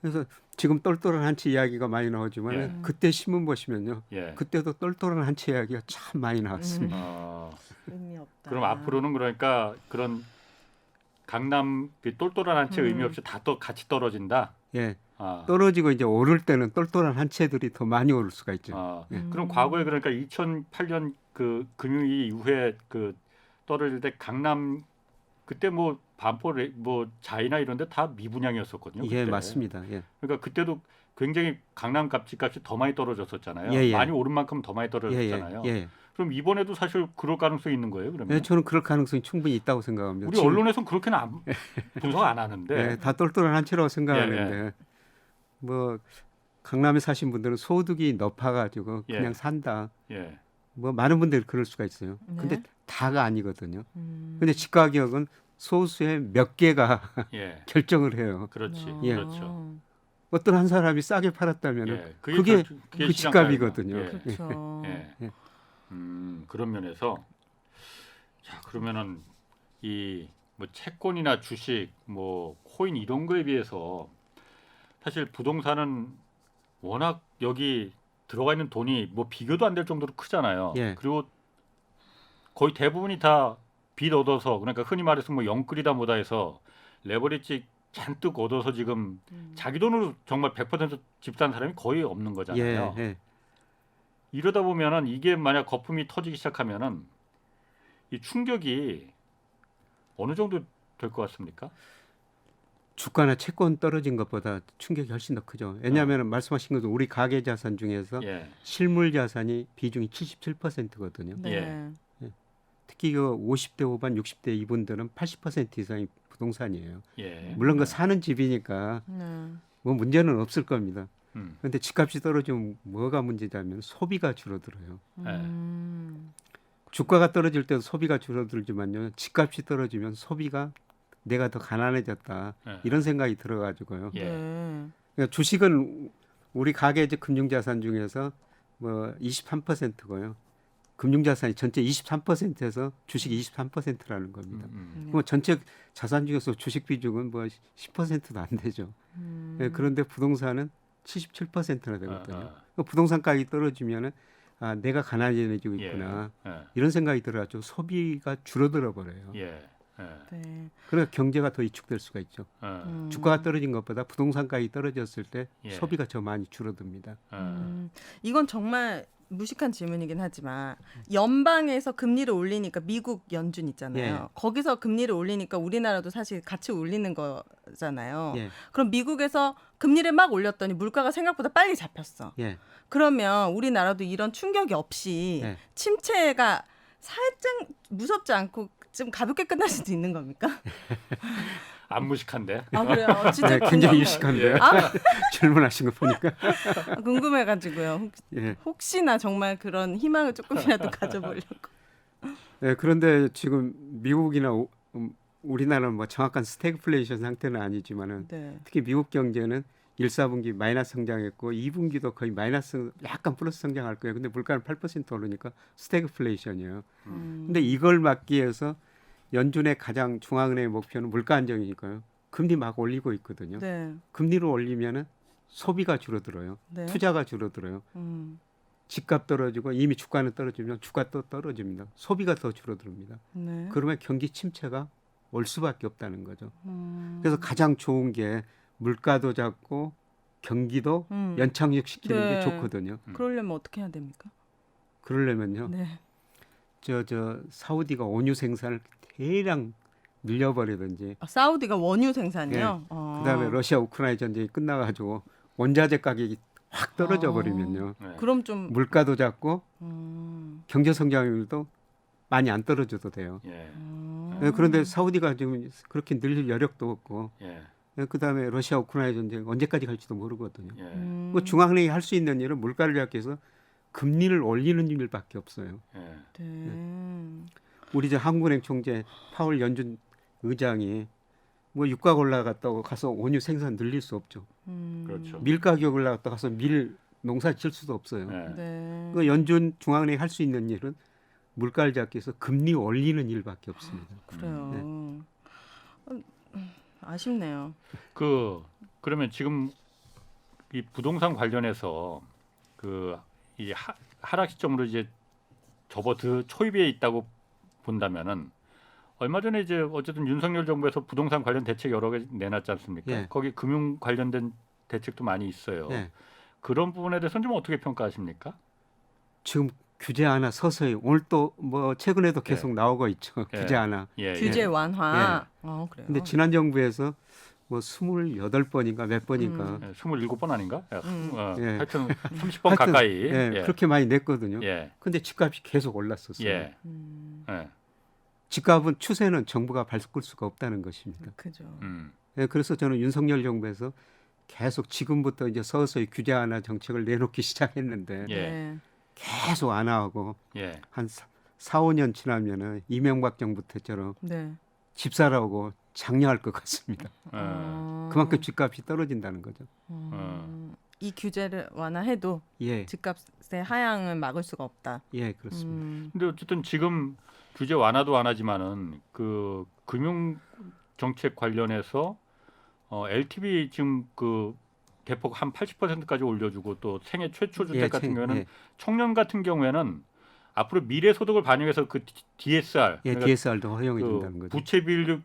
그래서 지금 똘똘한 한 채 이야기가 많이 나오지만 예. 그때 신문 보시면요. 예. 그때도 똘똘한 한 채 이야기가 참 많이 나왔습니다. 어. 의미 없다. 그럼 앞으로는 그러니까 그런 강남 그 똘똘한 한 채 의미 없이 다 또 같이 떨어진다. 예. 아. 떨어지고 이제 오를 때는 똘똘한 한 채들이 더 많이 오를 수가 있죠. 아. 예. 그럼 과거에 그러니까 2008년 그 금융위기 이후에 그 떨어질 때 강남 그때 뭐 반포 뭐 자이나 이런 데 다 미분양이었었거든요. 예, 그때. 맞습니다. 예. 그러니까 그때도 굉장히 강남 집값이 더 많이 떨어졌었잖아요. 예, 예. 많이 오른 만큼 더 많이 예, 떨어졌잖아요. 예, 예. 그럼 이번에도 사실 그럴 가능성이 있는 거예요, 그러면? 예, 저는 그럴 가능성이 충분히 있다고 생각합니다. 우리 지금, 언론에서는 그렇게는 분석 안 하는데. 예, 다 똘똘한 한 채라고 생각하는데 뭐 강남에 사신 분들은 소득이 높아가지고 예. 그냥 산다. 예. 뭐 많은 분들이 그럴 수가 있어요. 근데 네. 다가 아니거든요. 근데 집 가격은 소수의 몇 개가 예. 결정을 해요. 그렇지. 예. 그렇죠. 어떤 한 사람이 싸게 팔았다면 예. 그게 그 시장 집값이거든요. 가격이다. 예. 그렇죠. 예. 예. 그런 면에서 자 그러면은 이 뭐 채권이나 주식, 뭐 코인 이런 거에 비해서 사실 부동산은 워낙 여기 들어가 있는 돈이 뭐 비교도 안 될 정도로 크잖아요. 예. 그리고 거의 대부분이 다 빚 얻어서 그러니까 흔히 말해서 뭐 영끌이다 뭐다 해서 레버리지 잔뜩 얻어서 지금 자기 돈으로 정말 100% 집 산 사람이 거의 없는 거잖아요. 예, 예. 이러다 보면은 이게 만약 거품이 터지기 시작하면은 이 충격이 어느 정도 될 것 같습니까? 주가나 채권 떨어진 것보다 충격이 훨씬 더 크죠. 왜냐하면 말씀하신 것도 우리 가계 자산 중에서 예, 실물 자산이 비중이 77%거든요. 네. 특히 그 50대 후반, 60대 이분들은 80% 이상이 부동산이에요. 예. 물론 그 사는 집이니까 네. 뭐 문제는 없을 겁니다. 음, 그런데 집값이 떨어지면 뭐가 문제냐면 소비가 줄어들어요. 주가가 떨어질 때도 소비가 줄어들지만요. 집값이 떨어지면 소비가 내가 더 가난해졌다. 예. 이런 생각이 들어가지고요. 예. 네. 그러니까 주식은 우리 가계 금융자산 중에서 뭐 23%고요. 금융자산이 전체 23%에서 주식이 23%라는 겁니다. 그럼 전체 자산 중에서 주식 비중은 뭐 10%도 안 되죠. 예, 그런데 부동산은 77%나 되거든요. 부동산 가격이 떨어지면은 아, 내가 가난해지고 있구나. 예. 이런 생각이 들어가지고 소비가 줄어들어 버려요. 예. 예. 네. 그러니까 경제가 더 위축될 수가 있죠. 예. 주가가 떨어진 것보다 부동산 가격이 떨어졌을 때 예. 소비가 더 많이 줄어듭니다. 예. 이건 정말 무식한 질문이긴 하지만 연방에서 금리를 올리니까 미국 연준 있잖아요. 예. 거기서 금리를 올리니까 우리나라도 사실 같이 올리는 거잖아요. 예. 그럼 미국에서 금리를 막 올렸더니 물가가 생각보다 빨리 잡혔어. 예. 그러면 우리나라도 이런 충격이 없이 예. 침체가 살짝 무섭지 않고 좀 가볍게 끝날 수도 있는 겁니까? 안 무식한데. 아 그래요. 진짜 네, 굉장히 궁금해요. 유식한데요. 아, 질문하신 거 보니까. 궁금해가지고요. 예. 혹시나 정말 그런 희망을 조금이라도 가져보려고. 네, 그런데 지금 미국이나 우리나라는 뭐 정확한 스태그플레이션 상태는 아니지만은 네. 특히 미국 경제는 1, 4분기 마이너스 성장했고 2분기도 거의 마이너스 약간 플러스 성장할 거예요. 근데 물가는 8% 오르니까 스태그플레이션이에요. 근데 이걸 막기 위해서 연준의 가장 중앙은행의 목표는 물가 안정이니까요. 금리 막 올리고 있거든요. 네. 금리를 올리면은 소비가 줄어들어요. 네. 투자가 줄어들어요. 집값 떨어지고 이미 주가는 떨어지면 주가 또 떨어집니다. 소비가 더 줄어듭니다. 네. 그러면 경기 침체가 올 수밖에 없다는 거죠. 그래서 가장 좋은 게 물가도 잡고 경기도 연착륙 시키는 네. 게 좋거든요. 그러려면 어떻게 해야 됩니까? 그러려면요. 네. 저 사우디가 원유 생산을 대량 늘려버리든지 사우디가 원유 생산이요? 예. 그다음에 러시아 우크라이나 전쟁이 끝나가지고 원자재 가격이 확 떨어져 버리면요. 네. 그럼 좀 물가도 잡고 경제 성장률도 많이 안 떨어져도 돼요. 예. 예, 그런데 사우디가 지금 그렇게 늘릴 여력도 없고 예. 예, 그다음에 러시아 우크라이나 전쟁 언제까지 갈지도 모르거든요. 예. 그 중앙은행이 할 수 있는 일은 물가를 잡기 위해서 금리를 올리는 일밖에 없어요. 예. 네. 우리 저 한국은행 총재 파월 연준 의장이 뭐 유가가 올라갔다고 가서 원유 생산 늘릴 수 없죠. 그렇죠. 밀 가격 올라갔다 가서 밀 농사 질 수도 없어요. 예. 네. 그 연준 중앙은행이 할 수 있는 일은 물가를 잡기 위해서 금리 올리는 일밖에 없습니다. 그래요. 아쉽네요. 그러면 지금 이 부동산 관련해서 이 하락 시점으로 이제 접어들 초입에 있다고 본다면은 얼마 전에 이제 어쨌든 윤석열 정부에서 부동산 관련 대책 여러 개 내놨지 않습니까? 예. 거기 금융 관련된 대책도 많이 있어요. 예. 그런 부분에 대해서는 좀 어떻게 평가하십니까? 지금 규제 하나 서서히 오늘 또 뭐 최근에도 계속 나오고 있죠. 예. 규제 하나. 예. 규제 예. 완화. 그래요. 근데 지난 정부에서 뭐 28번인가 몇 번인가 예, 27번 아닌가? 예. 하여튼 30번 하여튼, 가까이. 예, 예. 그렇게 많이 냈거든요. 예. 근데 집값이 계속 올랐었어요. 예. 음, 예. 집값은 추세는 정부가 바꿀 수가 없다는 것입니다. 그죠. 예, 그래서 저는 윤석열 정부에서 계속 지금부터 이제 서서히 규제 완화 정책을 내놓기 시작했는데 예. 네. 계속 안 하고 예. 한 4, 5년 지나면은 이명박 정부 때처럼 네. 집 사라고 장려할 것 같습니다. 그만큼 집값이 떨어진다는 거죠. 이 규제를 완화해도 예, 집값의 하향을 막을 수가 없다. 예, 그렇습니다. 근데 어쨌든 지금 규제 완화도 안 하지만은 그 금융 정책 관련해서 LTV 지금 그 대폭 한 80%까지 올려주고 또 생애 최초 주택 예, 같은 경우에는 예, 청년 같은 경우에는 앞으로 미래 소득을 반영해서 그 DSR 예, 그러니까 DSR도 허용해 그 준다는 거죠. 부채 비율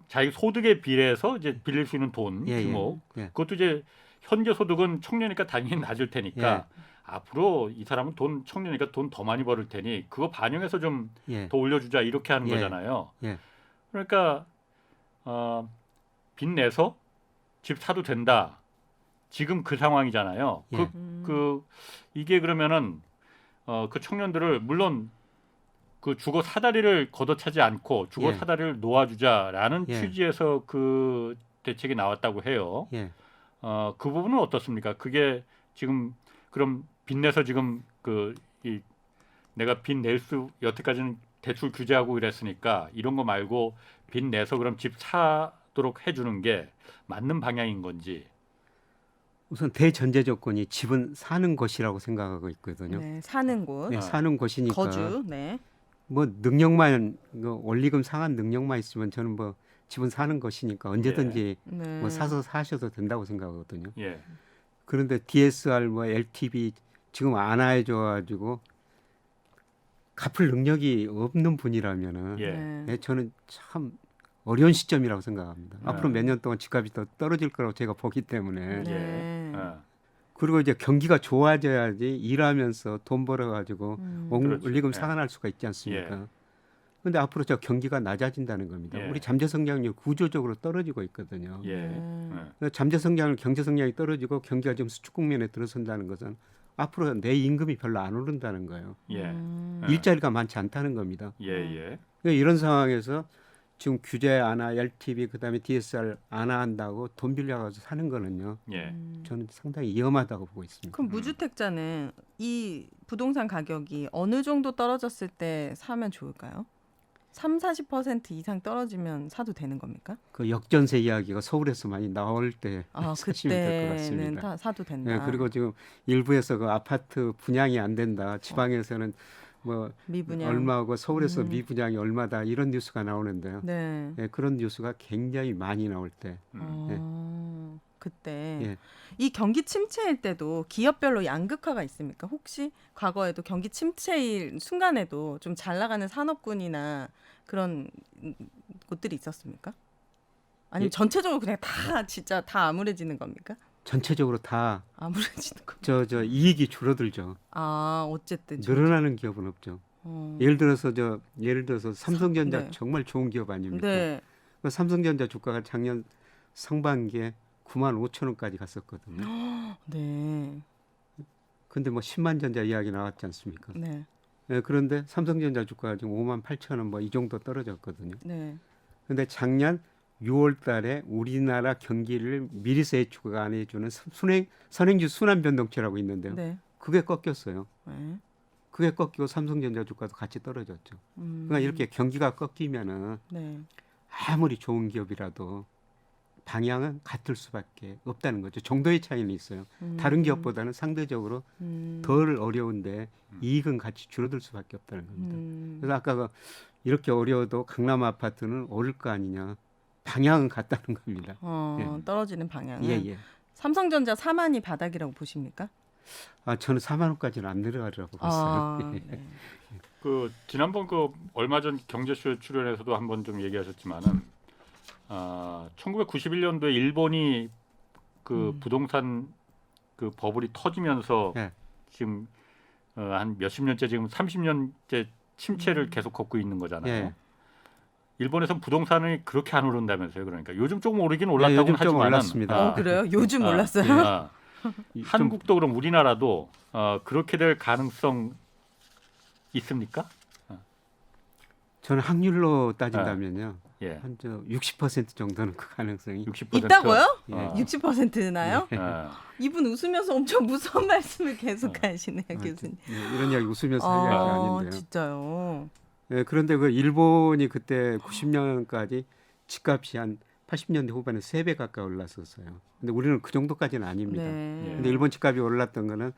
자기 소득에 비례해서 이제 빌릴 수 있는 돈 예, 규모 예, 예. 그것도 이제 현재 소득은 청년이니까 당연히 낮을 테니까 앞으로 이 사람은 청년이니까 돈 더 많이 벌을 테니 그거 반영해서 좀 더 예, 올려주자 이렇게 하는 예. 거잖아요. 예. 그러니까 빚 내서 집 사도 된다. 지금 그 상황이잖아요. 예. 이게 그러면은 그 청년들을 물론 그 주거 사다리를 걷어차지 않고 주거 예. 사다리를 놓아주자라는 예. 취지에서 그 대책이 나왔다고 해요. 예. 그 부분은 어떻습니까? 그게 지금 그럼 빚내서 지금 내가 빚 낼 수 여태까지는 대출 규제하고 이랬으니까 이런 거 말고 빚 내서 그럼 집 사도록 해주는 게 맞는 방향인 건지. 우선 대전제 조건이 집은 사는 곳이라고 생각하고 있거든요. 네, 사는 곳, 네, 사는 곳이니까 거주. 네. 뭐 능력만 원리금 상한 능력만 있으면 저는 뭐 집은 사는 것이니까 언제든지 네. 뭐 사서 사셔도 된다고 생각하거든요. 예. 그런데 DSR 뭐 LTV 지금 안 해줘가지고 갚을 능력이 없는 분이라면은 예. 네. 네, 저는 참 어려운 시점이라고 생각합니다. 앞으로 몇 년 동안 집값이 더 떨어질 거라고 제가 보기 때문에 네. 예. 그리고 이제 경기가 좋아져야지 일하면서 돈 벌어가지고 그렇죠. 원리금 예. 상환할 수가 있지 않습니까? 예. 근데 앞으로 저 경기가 낮아진다는 겁니다. 예. 우리 잠재 성장률 구조적으로 떨어지고 있거든요. 예. 예. 잠재 성장률, 경제 성장이 떨어지고 경기가 지금 수축 국면에 들어선다는 것은 앞으로 내 임금이 별로 안 오른다는 거예요. 예. 일자리가 많지 않다는 겁니다. 예. 예. 그러니까 이런 상황에서 지금 규제 안하, LTV 그다음에 DSR 안하한다고 돈 빌려가서 사는 거는요. 예. 저는 상당히 위험하다고 보고 있습니다. 그럼 무주택자는 이 부동산 가격이 어느 정도 떨어졌을 때 사면 좋을까요? 30-40% 이상 떨어지면 사도 되는 겁니까? 그 역전세 이야기가 서울에서 많이 나올 때 아, 사시면 될 것 그때는 같습니다. 다 사도 된다. 네, 그리고 지금 일부에서 그 아파트 분양이 안 된다. 지방에서는 뭐 미분양. 얼마고 서울에서 미분양이 얼마다 이런 뉴스가 나오는데요. 네. 네, 그런 뉴스가 굉장히 많이 나올 때 그때 예. 이 경기 침체일 때도 기업별로 양극화가 있습니까? 혹시 과거에도 경기 침체일 순간에도 좀 잘 나가는 산업군이나 그런 곳들이 있었습니까? 아니면 예. 전체적으로 그냥 다 진짜 다 암울해지는 겁니까? 전체적으로 다 암울해지는 거. 저 이익이 줄어들죠. 아 어쨌든 늘어나는 기업은 없죠. 어. 예를 들어서 삼성전자 네. 정말 좋은 기업 아닙니까? 네. 그 삼성전자 주가가 작년 상반기에 95,000원까지 갔었거든요. 네. 근데 뭐 10만 전자 이야기 나왔지 않습니까? 네. 예, 그런데 삼성전자 주가가 지금 58,000원 뭐 이 정도 떨어졌거든요. 네. 근데 작년 6월 달에 우리나라 경기를 미리세 예측가 안 해주는 선행주 순환 변동치라고 있는데요. 네. 그게 꺾였어요. 네. 그게 꺾이고 삼성전자 주가도 같이 떨어졌죠. 그러니까 이렇게 경기가 꺾이면은 네. 아무리 좋은 기업이라도 방향은 같을 수밖에 없다는 거죠. 정도의 차이는 있어요. 다른 기업보다는 상대적으로 덜 어려운데 이익은 같이 줄어들 수밖에 없다는 겁니다. 그래서 아까 이렇게 어려워도 강남 아파트는 오를 거 아니냐. 방향은 같다는 겁니다. 떨어지는 방향은. 예, 예. 삼성전자 4만이 바닥이라고 보십니까? 아, 저는 4만 원까지는 안 내려가리라고 봤어요. 아, 네. 그 지난번 그 얼마 전 경제쇼 출연에서도 한번 좀 얘기하셨지만은 1991년도에 일본이 그 부동산 그 버블이 터지면서 네. 지금 한 몇십 년째 지금 30년째 침체를 계속 겪고 있는 거잖아요. 예. 일본에선 부동산이 그렇게 안 오른다면서요. 그러니까 요즘 조금 오르긴 네, 올랐다고는 요즘 좀 하지만 올랐습니다. 그래요? 요즘 몰랐어요. 좀 한국도 그럼 우리나라도 그렇게 될 가능성 있습니까? 저는 확률로 따진다면요. 예. 한 60% 정도는 그 가능성이 60%. 있다고요? 예. 60%나요? 이분 웃으면서 엄청 무서운 말씀을 계속 하시네요, 교수님. 이런 이야기 웃으면서 할 이야기가 아닌데요. 진짜요? 예, 그런데 그 일본이 그때 90년까지 집값이 한 80년대 후반에 3배 가까이 올랐었어요. 근데 우리는 그 정도까지는 아닙니다. 네. 근데 일본 집값이 올랐던 거는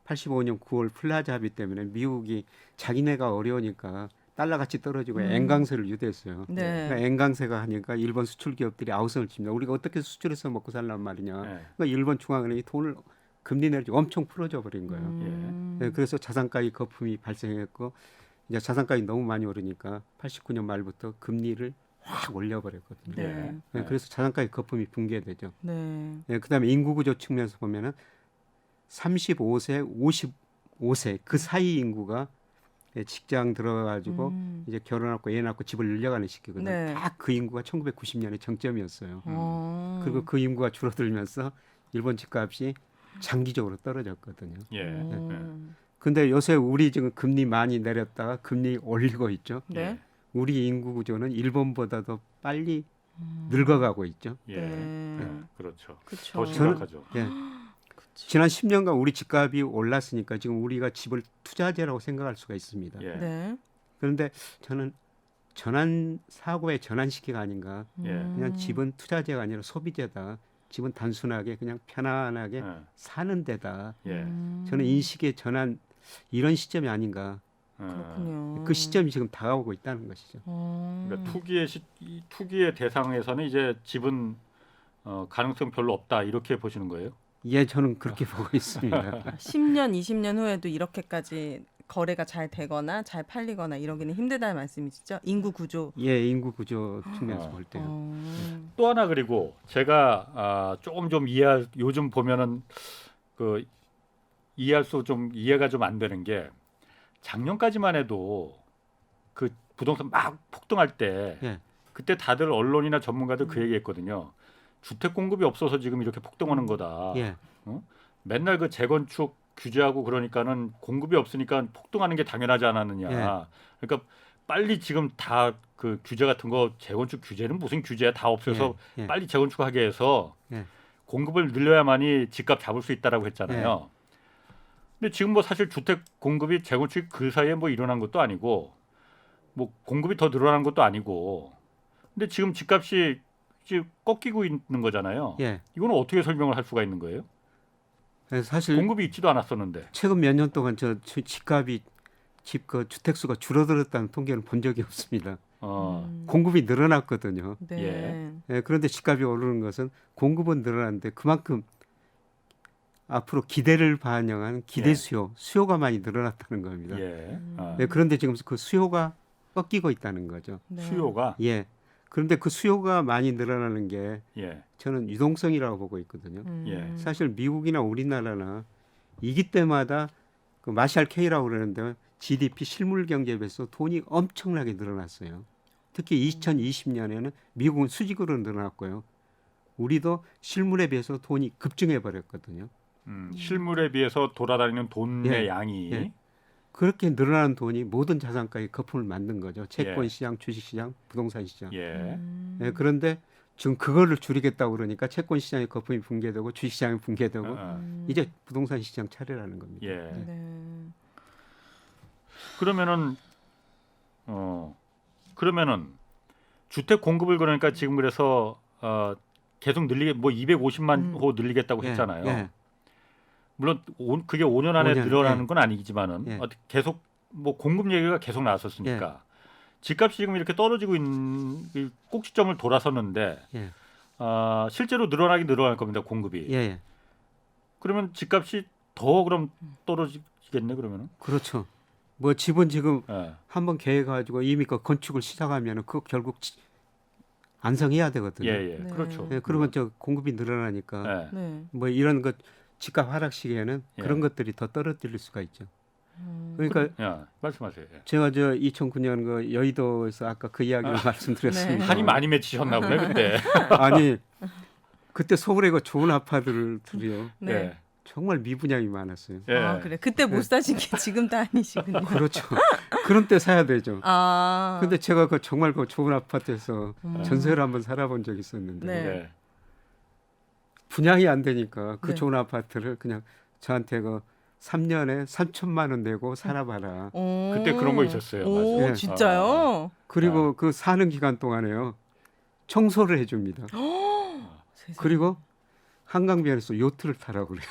85년 9월 플라자 합의 때문에 미국이 자기네가 어려우니까 달러 가치 떨어지고 엔강세를 유도했어요. 네. 그러니까 엔강세가 하니까 일본 수출 기업들이 아우성을 칩니다. 우리가 어떻게 수출해서 먹고 살란 말이냐. 그러니까 일본 중앙은행이 돈을 금리 내리고 엄청 풀어줘 버린 거예요. 네, 그래서 자산가의 거품이 발생했고 이제 자산가가 너무 많이 오르니까 89년 말부터 금리를 확 올려버렸거든요. 네. 네, 그래서 자산가의 거품이 붕괴되죠. 네. 네, 그다음에 인구 구조 측면에서 보면은 35세, 55세 그 사이 인구가 직장 들어가지고 이제 결혼하고 애 낳고 집을 늘려가는 시기거든요. 네. 다 그 인구가 1990년에 정점이었어요. 어. 그리고 그 인구가 줄어들면서 일본 집값이 장기적으로 떨어졌거든요. 예. 근데 요새 우리 지금 금리 많이 내렸다가 금리 올리고 있죠. 네. 우리 인구 구조는 일본보다도 빨리 늙어가고 있죠. 예. 네. 예. 그렇죠. 그렇죠. 더 심각하죠. 예. 지난 10년간 우리 집값이 올랐으니까 지금 우리가 집을 투자재라고 생각할 수가 있습니다. 예. 네. 그런데 저는 사고의 전환 시기가 아닌가. 예. 그냥 집은 투자재가 아니라 소비재다. 집은 단순하게 그냥 편안하게 예. 사는 데다. 예. 저는 인식의 전환 이런 시점이 아닌가. 그렇군요. 그 시점이 지금 다가오고 있다는 것이죠. 그러니까 투기의 대상에서는 이제 집은 가능성 별로 없다 이렇게 보시는 거예요? 예, 저는 그렇게 보고 있습니다. 10년, 20년 후에도 이렇게까지 거래가 잘 되거나 잘 팔리거나 이러기는 힘들다는 말씀이시죠? 인구 구조. 예, 인구 구조 측면에서 볼 때요. 어. 또 하나 그리고 제가 조금 좀 요즘 보면은 그 이해가 좀 안 되는 게 작년까지만 해도 그 부동산 막 폭등할 때 예. 그때 다들 언론이나 전문가들 그 얘기했거든요. 주택 공급이 없어서 지금 이렇게 폭등하는 거다. 예. 맨날 그 재건축 규제하고 그러니까는 공급이 없으니까 폭등하는 게 당연하지 않았느냐. 예. 그러니까 빨리 지금 다 그 규제 같은 거 재건축 규제는 무슨 규제야 다 없애서 예. 예. 빨리 재건축하게 해서 예. 공급을 늘려야만이 집값 잡을 수 있다라고 했잖아요. 근데 지금 뭐 사실 주택 공급이 재건축이 그 사이에 뭐 일어난 것도 아니고 뭐 공급이 더 늘어난 것도 아니고 근데 지금 집값이 지금 꺾이고 있는 거잖아요. 예. 이거는 어떻게 설명을 할 수가 있는 거예요? 그래서 사실 공급이 있지도 않았었는데. 최근 몇 년 동안 집값이 그 주택 수가 줄어들었다는 통계는 본 적이 없습니다. 공급이 늘어났거든요. 네. 예, 그런데 집값이 오르는 것은 공급은 늘어났는데 그만큼 앞으로 기대를 반영한 기대 예. 수요가 많이 늘어났다는 겁니다. 예. 예, 그런데 지금 그 수요가 꺾이고 있다는 거죠. 네. 수요가 예. 그런데 그 수요가 많이 늘어나는 게 예. 저는 유동성이라고 보고 있거든요. 예. 사실 미국이나 우리나라나 이기 때마다 그 마샬 K라고 그러는데 GDP 실물 경제에 비해서 돈이 엄청나게 늘어났어요. 특히 2020년에는 미국은 수직으로 늘어났고요. 우리도 실물에 비해서 돈이 급증해 버렸거든요. 실물에 비해서 돌아다니는 돈의 예. 양이 예. 그렇게 늘어난 돈이 모든 자산가에 거품을 만든 거죠. 채권 예. 시장, 주식 시장, 부동산 시장. 예. 예, 그런데 지금 그거를 줄이겠다고 그러니까 채권 시장의 거품이 붕괴되고 주식 시장이 붕괴되고 이제 부동산 시장 차례라는 겁니다. 예. 네. 그러면은 주택 공급을 그러니까 지금 그래서 계속 늘리게 뭐 250만 호 늘리겠다고 예, 했잖아요. 예. 물론 그게 5년 안에 5년, 늘어나는 예. 건 아니지만은 예. 계속 뭐 공급 얘기가 계속 나왔었으니까 집값이 지금 이렇게 떨어지고 있는 이 꼭지점을 돌아섰는데 예. 실제로 늘어나긴 늘어날 겁니다 공급이. 예, 예. 그러면 집값이 더 그럼 떨어지겠네 그러면은. 그렇죠. 뭐 집은 지금 예. 한번 계획가지고 이미 그 건축을 시작하면은 그 결국 안성해야 되거든요. 예, 예. 네. 그렇죠. 예, 그러면 저 공급이 늘어나니까 예. 네. 뭐 이런 것 집값 하락 시기에는 예. 그런 것들이 더 떨어뜨릴 수가 있죠. 그러니까 야, 말씀하세요. 예. 제가 저 2009년 그 여의도에서 아까 그 이야기를 말씀드렸습니다. 네. 한이 많이 맺히셨나 보네 그때. 아니 그때 서울에 그 좋은 아파트들이요. 네. 예. 정말 미분양이 많았어요. 예. 아, 그래. 그때 못 사신 게 지금도 아니시군요. 그렇죠. 그런 때 사야 되죠. 아. 근데 제가 그 정말 그 좋은 아파트에서 음. 전세를 한번 살아본 적이 있었는데 네. 예. 분양이 안 되니까 그 네. 좋은 아파트를 그냥 저한테 그 3년에 3천만 원 내고 살아봐라. 오. 그때 그런 거 있었어요. 오, 맞아요. 예. 진짜요? 그리고 그 사는 기간 동안에요 청소를 해줍니다. 세상에. 그리고 한강변에서 요트를 타라고 그래요.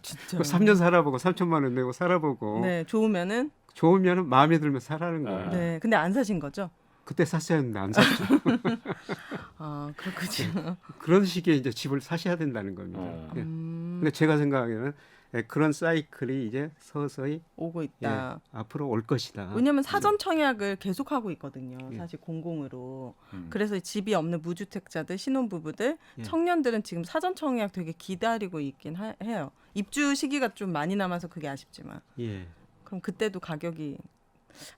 진짜. 그 3년 살아보고 3천만 원 내고 살아보고 네, 좋으면은 좋으면은 마음에 들면 사라는 거예요. 네. 근데 안 사신 거죠? 그때 샀어야 했는데 안 샀죠. 아, 그렇군요. 그런 식의 이제 집을 사셔야 된다는 겁니다. 예. 근데 제가 생각하기에는 그런 사이클이 이제 서서히 오고 예, 있다. 앞으로 올 것이다. 왜냐하면 사전 청약을 계속 하고 있거든요. 예. 사실 공공으로. 음. 그래서 집이 없는 무주택자들, 신혼부부들, 예. 청년들은 지금 사전 청약 되게 기다리고 있긴 해요. 입주 시기가 좀 많이 남아서 그게 아쉽지만. 예. 그럼 그때도 가격이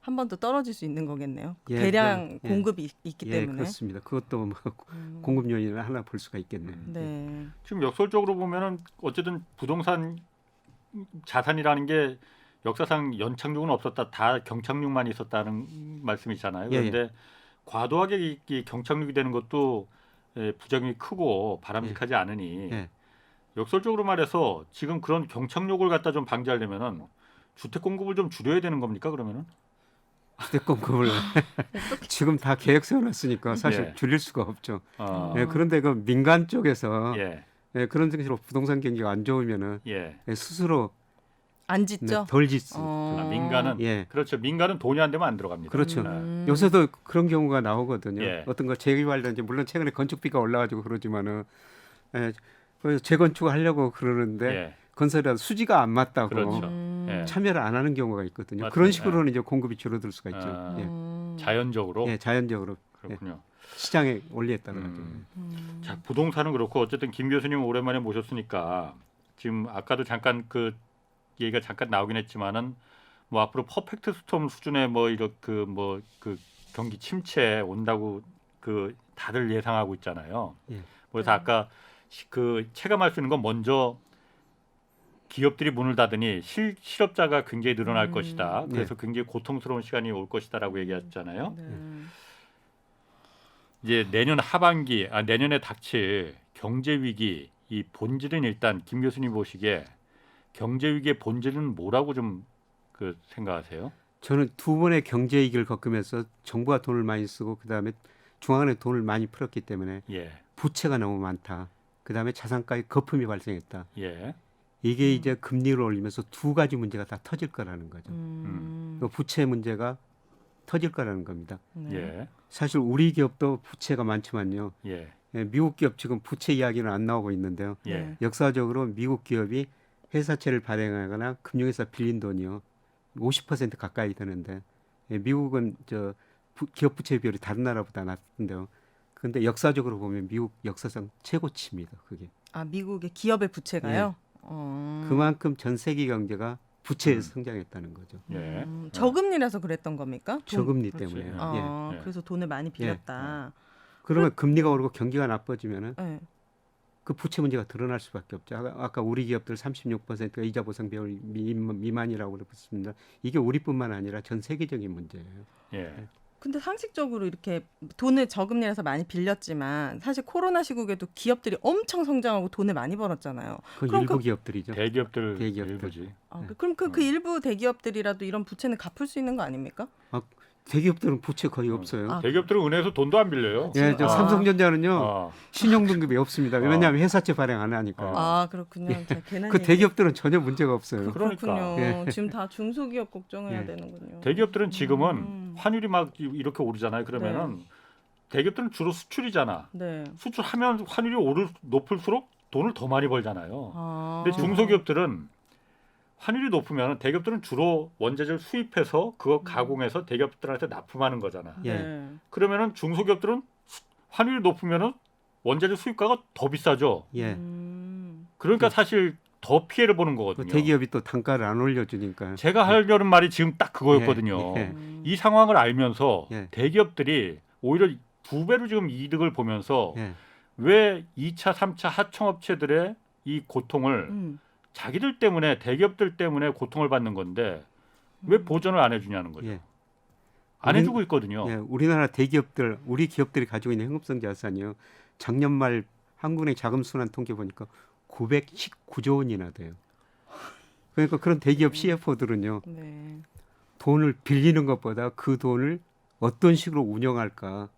한 번 더 떨어질 수 있는 거겠네요. 예, 대량 그럼, 예. 공급이 있기 예, 때문에. 그렇습니다. 그것도 뭐 공급 요인을 하나 볼 수가 있겠네요. 네. 지금 역설적으로 보면은 어쨌든 부동산 자산이라는 게 역사상 연착륙은 없었다. 다 경착륙만 있었다는 말씀이잖아요. 예, 그런데 과도하게 이 경착륙이 되는 것도 부작용이 크고 바람직하지 않으니 예. 역설적으로 말해서 지금 그런 경착륙을 갖다 좀 방지하려면은 주택 공급을 좀 줄여야 되는 겁니까 그러면은? 주택 공급을 지금 다 계획 세워놨으니까 사실 예. 줄일 수가 없죠. 어, 예, 그런데 그 민간 쪽에서 예, 그런 식으로 부동산 경기가 안 좋으면은 예. 스스로 안 짓죠? 덜 짓죠. 아, 민간은 예. 그렇죠. 민간은 돈이 안 되면 안 들어갑니다. 그렇죠. 네. 요새도 그런 경우가 나오거든요. 예. 어떤 거 재개발든지 물론 최근에 건축비가 올라가지고 그러지만은 그 재건축 하려고 그러는데 예, 건설이라도 수지가 안 맞다고 그렇죠. 예. 참여를 안 하는 경우가 있거든요. 맞습니다. 그런 식으로는 이제 공급이 줄어들 수가 있죠. 아, 예. 자연적으로 예, 자연적으로 그렇군요. 시장의 원리에 따라 가죠. 자, 부동산은 그렇고 어쨌든 김 교수님 오랜만에 모셨으니까 지금 아까도 잠깐 그 얘기가 잠깐 나오긴 했지만은 뭐 앞으로 퍼펙트 스톰 수준의 뭐 이렇게 그 경기 침체 온다고 그 다들 예상하고 있잖아요. 예. 그래서 아까 그 체감할 수 있는 건 먼저 기업들이 문을 닫으니 실업자가 굉장히 늘어날 것이다. 그래서 굉장히 고통스러운 시간이 올 것이다라고 얘기했잖아요. 네. 이제 내년 하반기, 내년에 닥칠 경제 위기 이 본질은 일단 김 교수님 보시기에 경제 위기의 본질은 뭐라고 좀 그 생각하세요? 저는 두 번의 경제 위기를 겪으면서 정부가 돈을 많이 쓰고 그다음에 중앙은행 돈을 많이 풀었기 때문에 예, 부채가 너무 많다. 그다음에 자산가의 거품이 발생했다. 예, 이게 이제 금리를 올리면서 두 가지 문제가 다 터질 거라는 거죠. 그 부채 문제가 터질 거라는 겁니다. 네. 예, 사실 우리 기업도 부채가 많지만요. 예, 예, 미국 기업 지금 부채 이야기는 안 나오고 있는데요. 예, 네. 역사적으로 미국 기업이 회사채를 발행하거나 금융회사 빌린 돈이요 50% 가까이 되는데 예, 미국은 기업 부채 비율이 다른 나라보다 낮은데요. 그런데 역사적으로 보면 미국 역사상 최고치입니다. 그게 아 미국의 기업의 부채가요? 그만큼 전 세계 경제가 부채에서 성장했다는 거죠. 예. 저금리라서 그랬던 겁니까? 저금리 그렇지. 때문에요. 예. 아, 예. 그래서 돈을 많이 빌렸다. 그러면 금리가 오르고 경기가 나빠지면은 네. 그 부채 문제가 드러날 수밖에 없죠. 아까 우리 기업들 36%가 이자 보상 비율 미만이라고 그랬습니다. 이게 우리뿐만 아니라 전 세계적인 문제예요. 예. 근데 상식적으로 이렇게 돈을 저금리라서 많이 빌렸지만 사실 코로나 시국에도 기업들이 엄청 성장하고 돈을 많이 벌었잖아요. 그건 그럼 일부 그- 기업들이죠. 대기업들 대기업들. 일부지. 아, 그럼 그 일부 대기업들이라도 이런 부채는 갚을 수 있는 거 아닙니까? 대기업들은 부채 거의 없어요. 아, 대기업들은 은행에서 돈도 안 빌려요. 예, 저 아. 삼성전자는요 아, 신용등급이 없습니다. 왜냐하면 회사채 발행 안 하니까. 아 그렇군요. 제가 괜한 그 얘기- 대기업들은 전혀 문제가 없어요. 그러니까. 그렇군요. 지금 다 중소기업 걱정해야 예. 되는군요. 대기업들은 지금은 환율이 막 이렇게 오르잖아요. 그러면은 대기업들은 주로 수출이잖아. 네. 수출하면 환율이 높을수록 돈을 더 많이 벌잖아요. 아. 근데 중소기업들은 환율이 높으면 대기업들은 주로 원재료를 수입해서 그거 가공해서 대기업들한테 납품하는 거잖아. 예. 네. 그러면은 중소기업들은 환율이 높으면은 원재료 수입가가 더 비싸죠. 예. 그러니까 사실 더 피해를 보는 그 거거든요. 대기업이 또 단가를 안 올려주니까. 제가 하려는 말이 지금 딱 그거였거든요. 예. 이 상황을 알면서 예. 대기업들이 오히려 두 배로 지금 이득을 보면서 예. 왜 2차, 3차 하청업체들의 이 고통을 자기들 때문에 대기업들 때문에 고통을 받는 건데 왜 보전을 안 해주냐는 거죠. 예. 안 해주고 있거든요. 예, 우리나라 대기업들, 우리 기업들이 가지고 있는 현금성 자산이요. 작년 말 한국은행 자금순환 통계 보니까 919조 원이나 돼요. 그러니까 그런 대기업 CFO들은요. 네. 돈을 빌리는 것보다 그 돈을 어떤 식으로 운영할까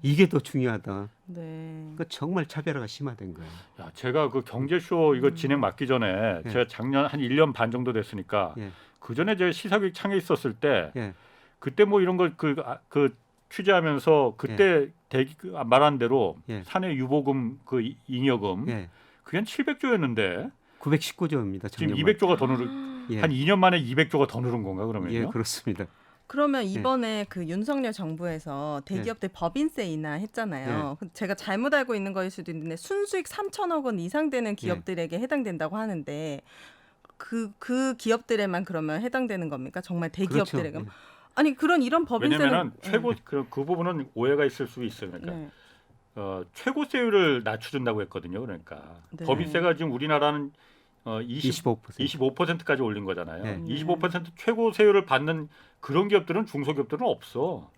이게 더 중요하다. 네. 그러니까 정말 차별화가 심화된 거예요. 야, 제가 그 경제쇼 이거 진행 맡기 전에 예. 제가 작년 한 1년 반 정도 됐으니까 예. 그 전에 제가 시사교육 창에 있었을 때 예. 그때 뭐 이런 걸 그 취재하면서 그때 말한 대로 예. 사내 유보금 그 잉여금 예. 그게 한 700조였는데 919조입니다. 지금 200조가 더 늘은 예. 한 2년 만에 200조가 더 늘은 건가 그러면요? 예, 그렇습니다. 그러면 이번에 그 윤석열 정부에서 대기업들 법인세 인하했잖아요. 제가 잘못 알고 있는 거일 수도 있는데 순수익 3천억 원 이상 되는 기업들에게 해당된다고 하는데 그 기업들에만 그러면 해당되는 겁니까? 정말 대기업들에게? 그렇죠. 아니 이런 법인세는 왜냐면은 최고 그 부분은 오해가 있을 수 있어요. 그러니까 네. 최고세율을 낮춰준다고 했거든요. 그러니까 네. 법인세가 지금 우리나라는 25%. 25%까지 올린 거잖아요. 네. 25% 최고세율을 받는 그런 기업들은 중소기업들은 없어.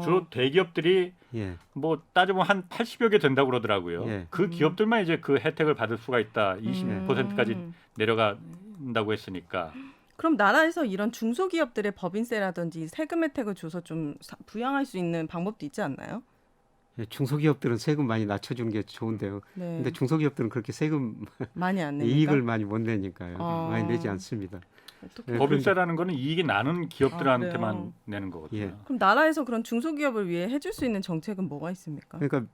주로 대기업들이 예. 뭐 따지면 한 80여 개 된다고 그러더라고요. 예. 그 기업들만 이제 그 혜택을 받을 수가 있다. 20%까지 내려간다고 했으니까. 그럼 나라에서 이런 중소기업들의 법인세라든지 세금 혜택을 줘서 좀 부양할 수 있는 방법도 있지 않나요? 예, 중소기업들은 세금 많이 낮춰주는 게 좋은데요. 네. 근데 중소기업들은 그렇게 세금 많이 안 내니까. 이익을 많이 못 내니까요. 아. 많이 내지 않습니다. 어떻게? 예, 법인세라는 거는 이익이 나는 기업들한테만 그래요? 내는 거거든요. 예. 그럼 나라에서 그런 중소기업을 위해 해줄 수 있는 정책은 뭐가 있습니까? 그러니까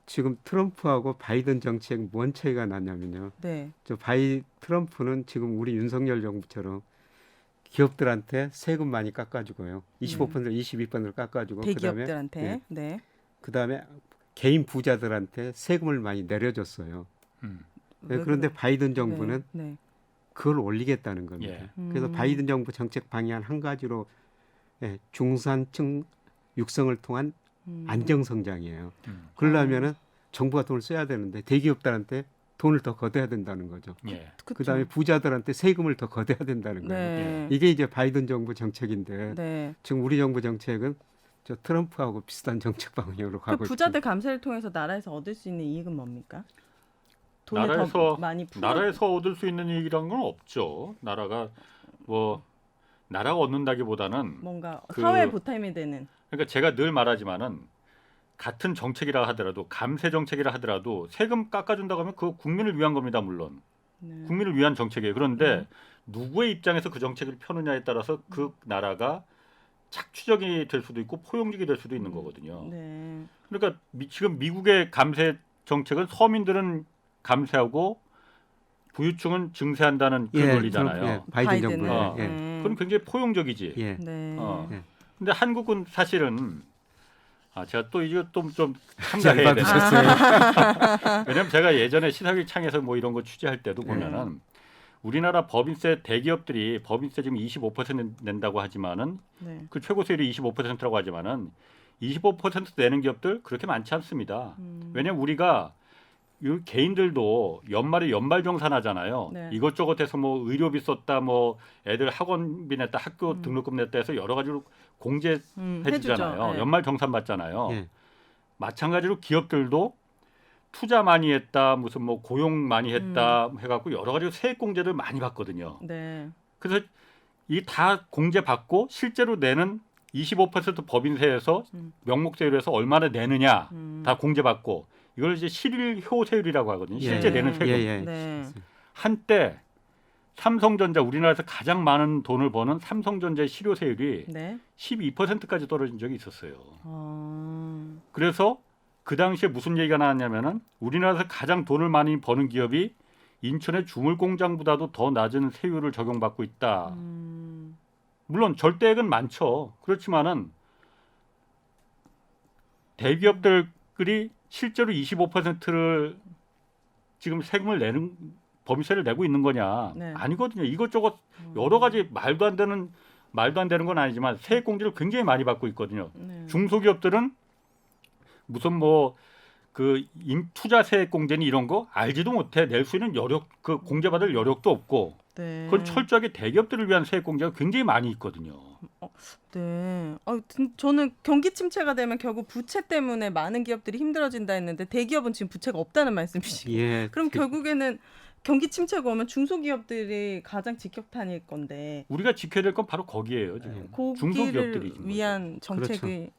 지금 트럼프하고 바이든 정책 뭔 차이가 나냐면요. 네. 트럼프는 지금 우리 윤석열 정부처럼 기업들한테 세금 많이 깎아주고요. 25%, 22%를 깎아주고 대기업들한테. 네. 그다음에 개인 부자들한테 세금을 많이 내려줬어요. 네, 그런데 바이든 정부는 네. 그걸 올리겠다는 겁니다. 예. 그래서 바이든 정부 정책 방향 한 가지로 중산층 육성을 통한 안정 성장이에요. 그러려면은 정부가 돈을 써야 되는데 대기업들한테 돈을 더 걷어야 된다는 거죠. 예. 그다음에 부자들한테 세금을 더 걷어야 된다는 거예요. 네. 이게 이제 바이든 정부 정책인데 네. 지금 우리 정부 정책은 저 트럼프하고 비슷한 정책 방향으로 그 가고 부자들 감세를 통해서 나라에서 얻을 수 있는 이익은 뭡니까? 돈을 더 나라에서 많이 풀어. 나라에서 얻을 수 있는 이익이란 건 없죠. 나라가 얻는다기보다는 뭔가 그- 사회 보탬이 되는. 그러니까 제가 늘 말하지만은 같은 정책이라 하더라도 감세 정책이라 하더라도 세금 깎아준다고 하면 그거 국민을 위한 겁니다. 물론 네. 국민을 위한 정책이에요. 그런데 누구의 입장에서 그 정책을 펴느냐에 따라서 그 나라가 착취적이 될 수도 있고 포용적이 될 수도 있는 거거든요. 네. 그러니까 지금 미국의 감세 정책은 서민들은 감세하고 부유층은 증세한다는 그 논리잖아요. 바이든 바이든은. 정부. 예. 그럼 굉장히 포용적이지. 예. 네. 예. 근데 한국은 사실은 제가 또 이거 좀 참가해야 되나? 받으셨어요. 왜냐면 제가 예전에 시사기 창에서 뭐 이런 거 취재할 때도 보면은 우리나라 법인세 대기업들이 법인세 지금 25% 낸다고 하지만은 네. 그 최고 세율이 25%라고 하지만은 25% 내는 기업들 그렇게 많지 않습니다. 왜냐면 우리가 이 개인들도 연말에 연말정산하잖아요. 네. 이것저것 해서 뭐 의료비 썼다, 뭐 애들 학원비 냈다, 학교 등록금 냈다 해서 여러 가지로 공제해주잖아요. 해주죠. 네. 연말정산 받잖아요. 예. 마찬가지로 기업들도 투자 많이 했다, 무슨 뭐 고용 많이 했다 해갖고 여러 가지 세액 공제를 많이 받거든요. 네. 그래서 이 다 공제 받고 실제로 내는 25% 법인세에서 명목세율에서 얼마나 내느냐 다 공제 받고 이걸 이제 실효세율이라고 하거든요. 실제 예. 내는 세금. 예. 네. 한때 삼성전자 우리나라에서 가장 많은 돈을 버는 삼성전자의 실효세율이 네. 12%까지 떨어진 적이 있었어요. 어. 그래서 그 당시에 무슨 얘기가 나왔냐면은 우리나라에서 가장 돈을 많이 버는 기업이 인천의 주물공장보다도 더 낮은 세율을 적용받고 있다. 물론 절대액은 많죠. 그렇지만은 대기업들이 실제로 25%를 지금 세금을 내는 법인세를 내고 있는 거냐? 네. 아니거든요. 이것저것 여러 가지 말도 안 되는 건 아니지만 세액 공제를 굉장히 많이 받고 있거든요. 네. 중소기업들은 무슨 뭐 그 투자 세액 공제니 이런 거 알지도 못해. 낼 수 있는 여력 그 공제받을 여력도 없고 네. 그건 철저하게 대기업들을 위한 세액 공제가 굉장히 많이 있거든요. 네. 저는 경기 침체가 되면 결국 부채 때문에 많은 기업들이 힘들어진다 했는데 대기업은 지금 부채가 없다는 말씀이시고. 예. 그럼 결국에는 경기 침체가 오면 중소기업들이 가장 직격탄일 건데 우리가 지켜야 될 건 바로 거기에요. 지금. 고기를 중소기업들이 있는 위한 정책이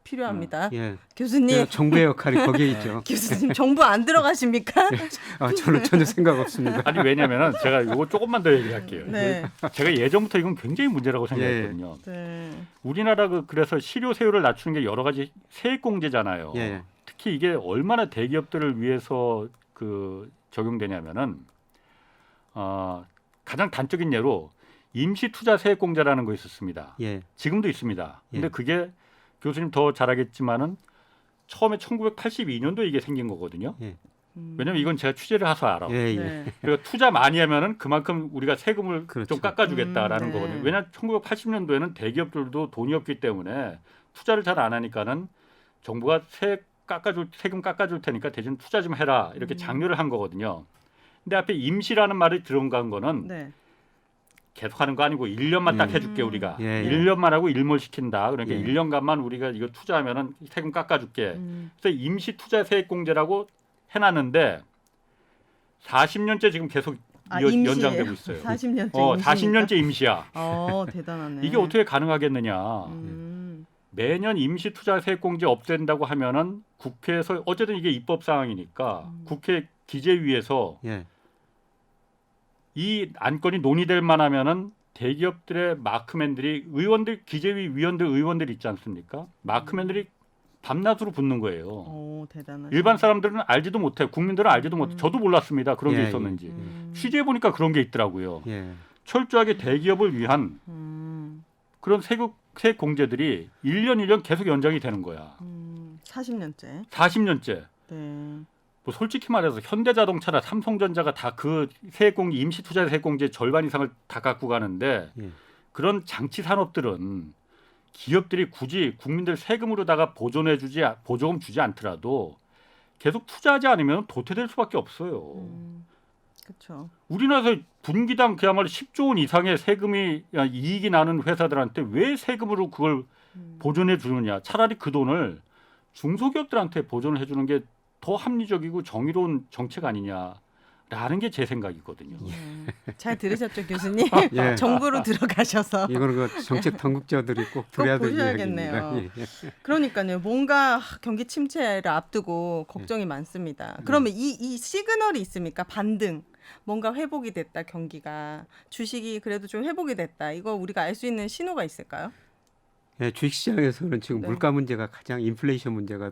필요합니다. 예. 교수님, 네, 정부의 역할이 거기에 있죠. 교수님 정부 안 들어가십니까? 저는 전혀 생각 없습니다. 아니 왜냐면은 제가 이거 조금만 더 얘기할게요. 네. 제가 예전부터 이건 굉장히 문제라고 생각했거든요. 네. 우리나라 그래서 실효세율을 낮추는 게 여러 가지 세액 공제잖아요. 예. 특히 이게 얼마나 대기업들을 위해서 그 적용되냐면은 가장 단적인 예로 임시 투자 세액 공제라는 거 있었습니다. 예. 지금도 있습니다. 근데 예. 그게 교수님 더 잘 알겠지만은 처음에 1982년도에 이게 생긴 거거든요. 예. 왜냐면 이건 제가 취재를 해서 알아. 예. 예. 네. 그러니까 투자 많이 하면은 그만큼 우리가 세금을 그렇죠. 좀 깎아주겠다라는 네. 거거든요. 왜냐하면 1980년도에는 대기업들도 돈이 없기 때문에 투자를 잘 안 하니까는 정부가 세금 깎아줄 테니까 대신 투자 좀 해라 이렇게 장려를 한 거거든요. 근데 앞에 임시라는 말이 들어간 거는 네. 계속 하는 거 아니고 1년만 딱 해줄게 우리가. 예, 예. 1년만 하고 일몰시킨다. 그러니까 예. 1년간만 우리가 이거 투자하면은 세금 깎아줄게. 음. 그래서 임시 투자 세액 공제라고 해놨는데 40년째 지금 계속 임시예요. 연장되고 있어요. 40년째. 40년째 임시야. 대단하네. 이게 어떻게 가능하겠느냐. 음. 매년 임시 투자 세액 공제 없앤다고 하면은 국회에서 어쨌든 이게 입법 사항이니까 국회 기재위에서 예. 이 안건이 논의될 만하면은 대기업들의 마크맨들이 의원들 기재위 위원들 의원들 있지 않습니까? 마크맨들이 밤낮으로 붙는 거예요. 대단하네. 일반 사람들은 알지도 못해. 국민들은 알지도 못해. 저도 몰랐습니다. 그런 게 예, 있었는지. 음. 취재해 보니까 그런 게 있더라고요. 예. 철저하게 대기업을 위한 그런 세액 공제들이 1년 계속 연장이 되는 거야. 40년째. 40년째. 네. 뭐 솔직히 말해서 현대자동차나 삼성전자가 다 그 세액공제 임시투자 세액공제 절반 이상을 다 갖고 가는데 예. 그런 장치 산업들은 기업들이 굳이 국민들 세금으로다가 보조금 주지 않더라도 계속 투자하지 않으면 도태될 수밖에 없어요. 그렇죠. 우리나라에서 분기당 그야말로 10조 원 이상의 세금이 이익이 나는 회사들한테 왜 세금으로 그걸 보존해 주느냐. 차라리 그 돈을 중소기업들한테 보존해 주는 게 더 합리적이고 정의로운 정책 아니냐라는 게 제 생각이거든요. 잘 들으셨죠, 교수님? 예. 정부로 들어가셔서. 이거는 그 정책 당국자들이 꼭 들어야 될 보셔야겠네요. 이야기입니다. 예. 그러니까요. 뭔가 경기 침체를 앞두고 걱정이 많습니다. 그러면 이 시그널이 있습니까? 반등. 뭔가 회복이 됐다, 경기가. 주식이 그래도 좀 회복이 됐다. 이거 우리가 알 수 있는 신호가 있을까요? 예, 주식시장에서는 지금 네. 물가 문제가 가장 인플레이션 문제가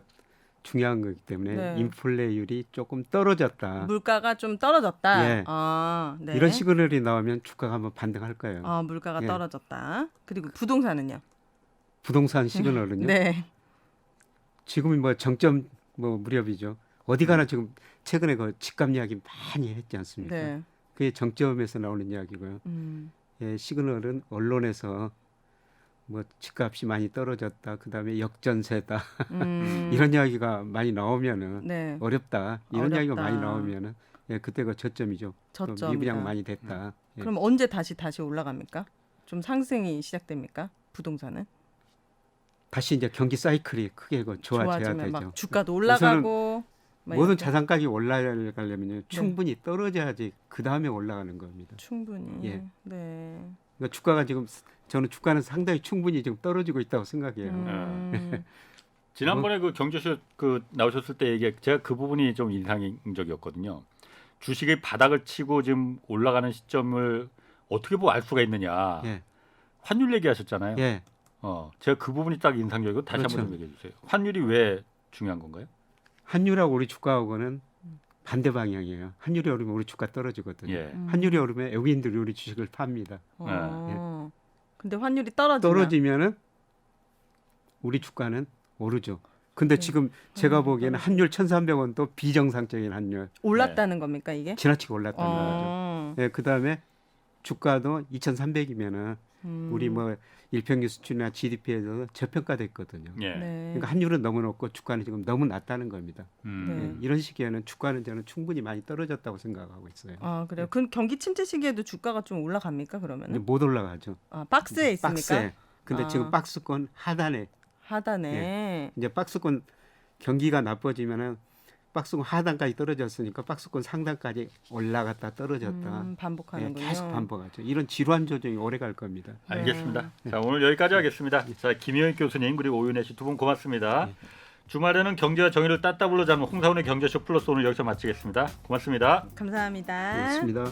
중요한 거기 때문에 네. 인플레율이 조금 떨어졌다. 물가가 좀 떨어졌다. 예. 아, 네. 이런 시그널이 나오면 주가가 한번 반등할 거예요. 아, 물가가 예. 떨어졌다. 그리고 부동산은요? 부동산 시그널은요. 네. 지금이 뭐 정점 뭐 무렵이죠. 어디 가나 지금 최근에 그 집값 이야기 많이 했지 않습니까? 네. 그게 정점에서 나오는 이야기고요. 예, 시그널은 언론에서 뭐 집값이 많이 떨어졌다. 그다음에 역전세다. 이런 이야기가 많이 나오면은 네. 어렵다. 이런 어렵다. 이야기가 많이 나오면은 예, 그때가 저점이죠. 저점이다. 미분양 많이 됐다. 예. 그럼 언제 다시 올라갑니까? 좀 상승이 시작됩니까? 부동산은? 다시 이제 경기 사이클이 크게 좋아져야 좋아지면 되죠. 막 주가도 올라가고 막 모든 이렇게. 자산 가격이 올라가려면 충분히 떨어져야지 그 다음에 올라가는 겁니다. 충분히. 예. 네. 그러니까 주가가 지금 저는 주가는 상당히 충분히 지금 떨어지고 있다고 생각해요. 지난번에 그 경제쇼 그 나오셨을 때 얘기 제가 그 부분이 좀 인상적이었거든요. 주식의 바닥을 치고 지금 올라가는 시점을 어떻게 보고 알 수가 있느냐. 예. 환율 얘기하셨잖아요. 예. 제가 그 부분이 딱 인상적이고 다시 그렇죠. 한번 좀 얘기해 주세요. 환율이 왜 중요한 건가요? 환율하고 우리 주가하고는 반대 방향이에요. 환율이 오르면 우리 주가 떨어지거든요. 예. 환율이 오르면 외국인들이 우리 주식을 팝니다. 근데 환율이 떨어지면 떨어지면은 우리 주가는 오르죠. 근데 지금 제가 보기에는 환율 1,300원도 비정상적인 환율. 올랐다는 겁니까 이게? 지나치게 올랐다는 거죠. 예, 그다음에 주가도 2,300이면은 우리 뭐 일평균 수준이나 GDP에서 저평가됐거든요. 예. 네. 그러니까 환율은 너무 높고 주가는 지금 너무 낮다는 겁니다. 네. 예, 이런 시기에는 주가는 저는 충분히 많이 떨어졌다고 생각하고 있어요. 아 그래요? 그 경기 침체 시기에도 주가가 좀 올라갑니까 근데 그러면은? 못 올라가죠. 아 박스에 있습니까? 박스에. 근데 아. 지금 박스권 하단에 하단에. 이제 박스권 경기가 나빠지면은 박스권 하단까지 떨어졌으니까 박스권 상단까지 올라갔다 떨어졌다. 예, 반복하는군요. 계속 반복하죠. 이런 질환 조정이 오래 갈 겁니다. 알겠습니다. 자, 오늘 여기까지 하겠습니다. 자, 김효익 교수님 그리고 오윤혜 씨 두 분 고맙습니다. 주말에는 경제와 정의를 따따블로 잡는 홍사훈의 경제쇼 플러스 오늘 여기서 마치겠습니다. 고맙습니다. 감사합니다. 고맙습니다.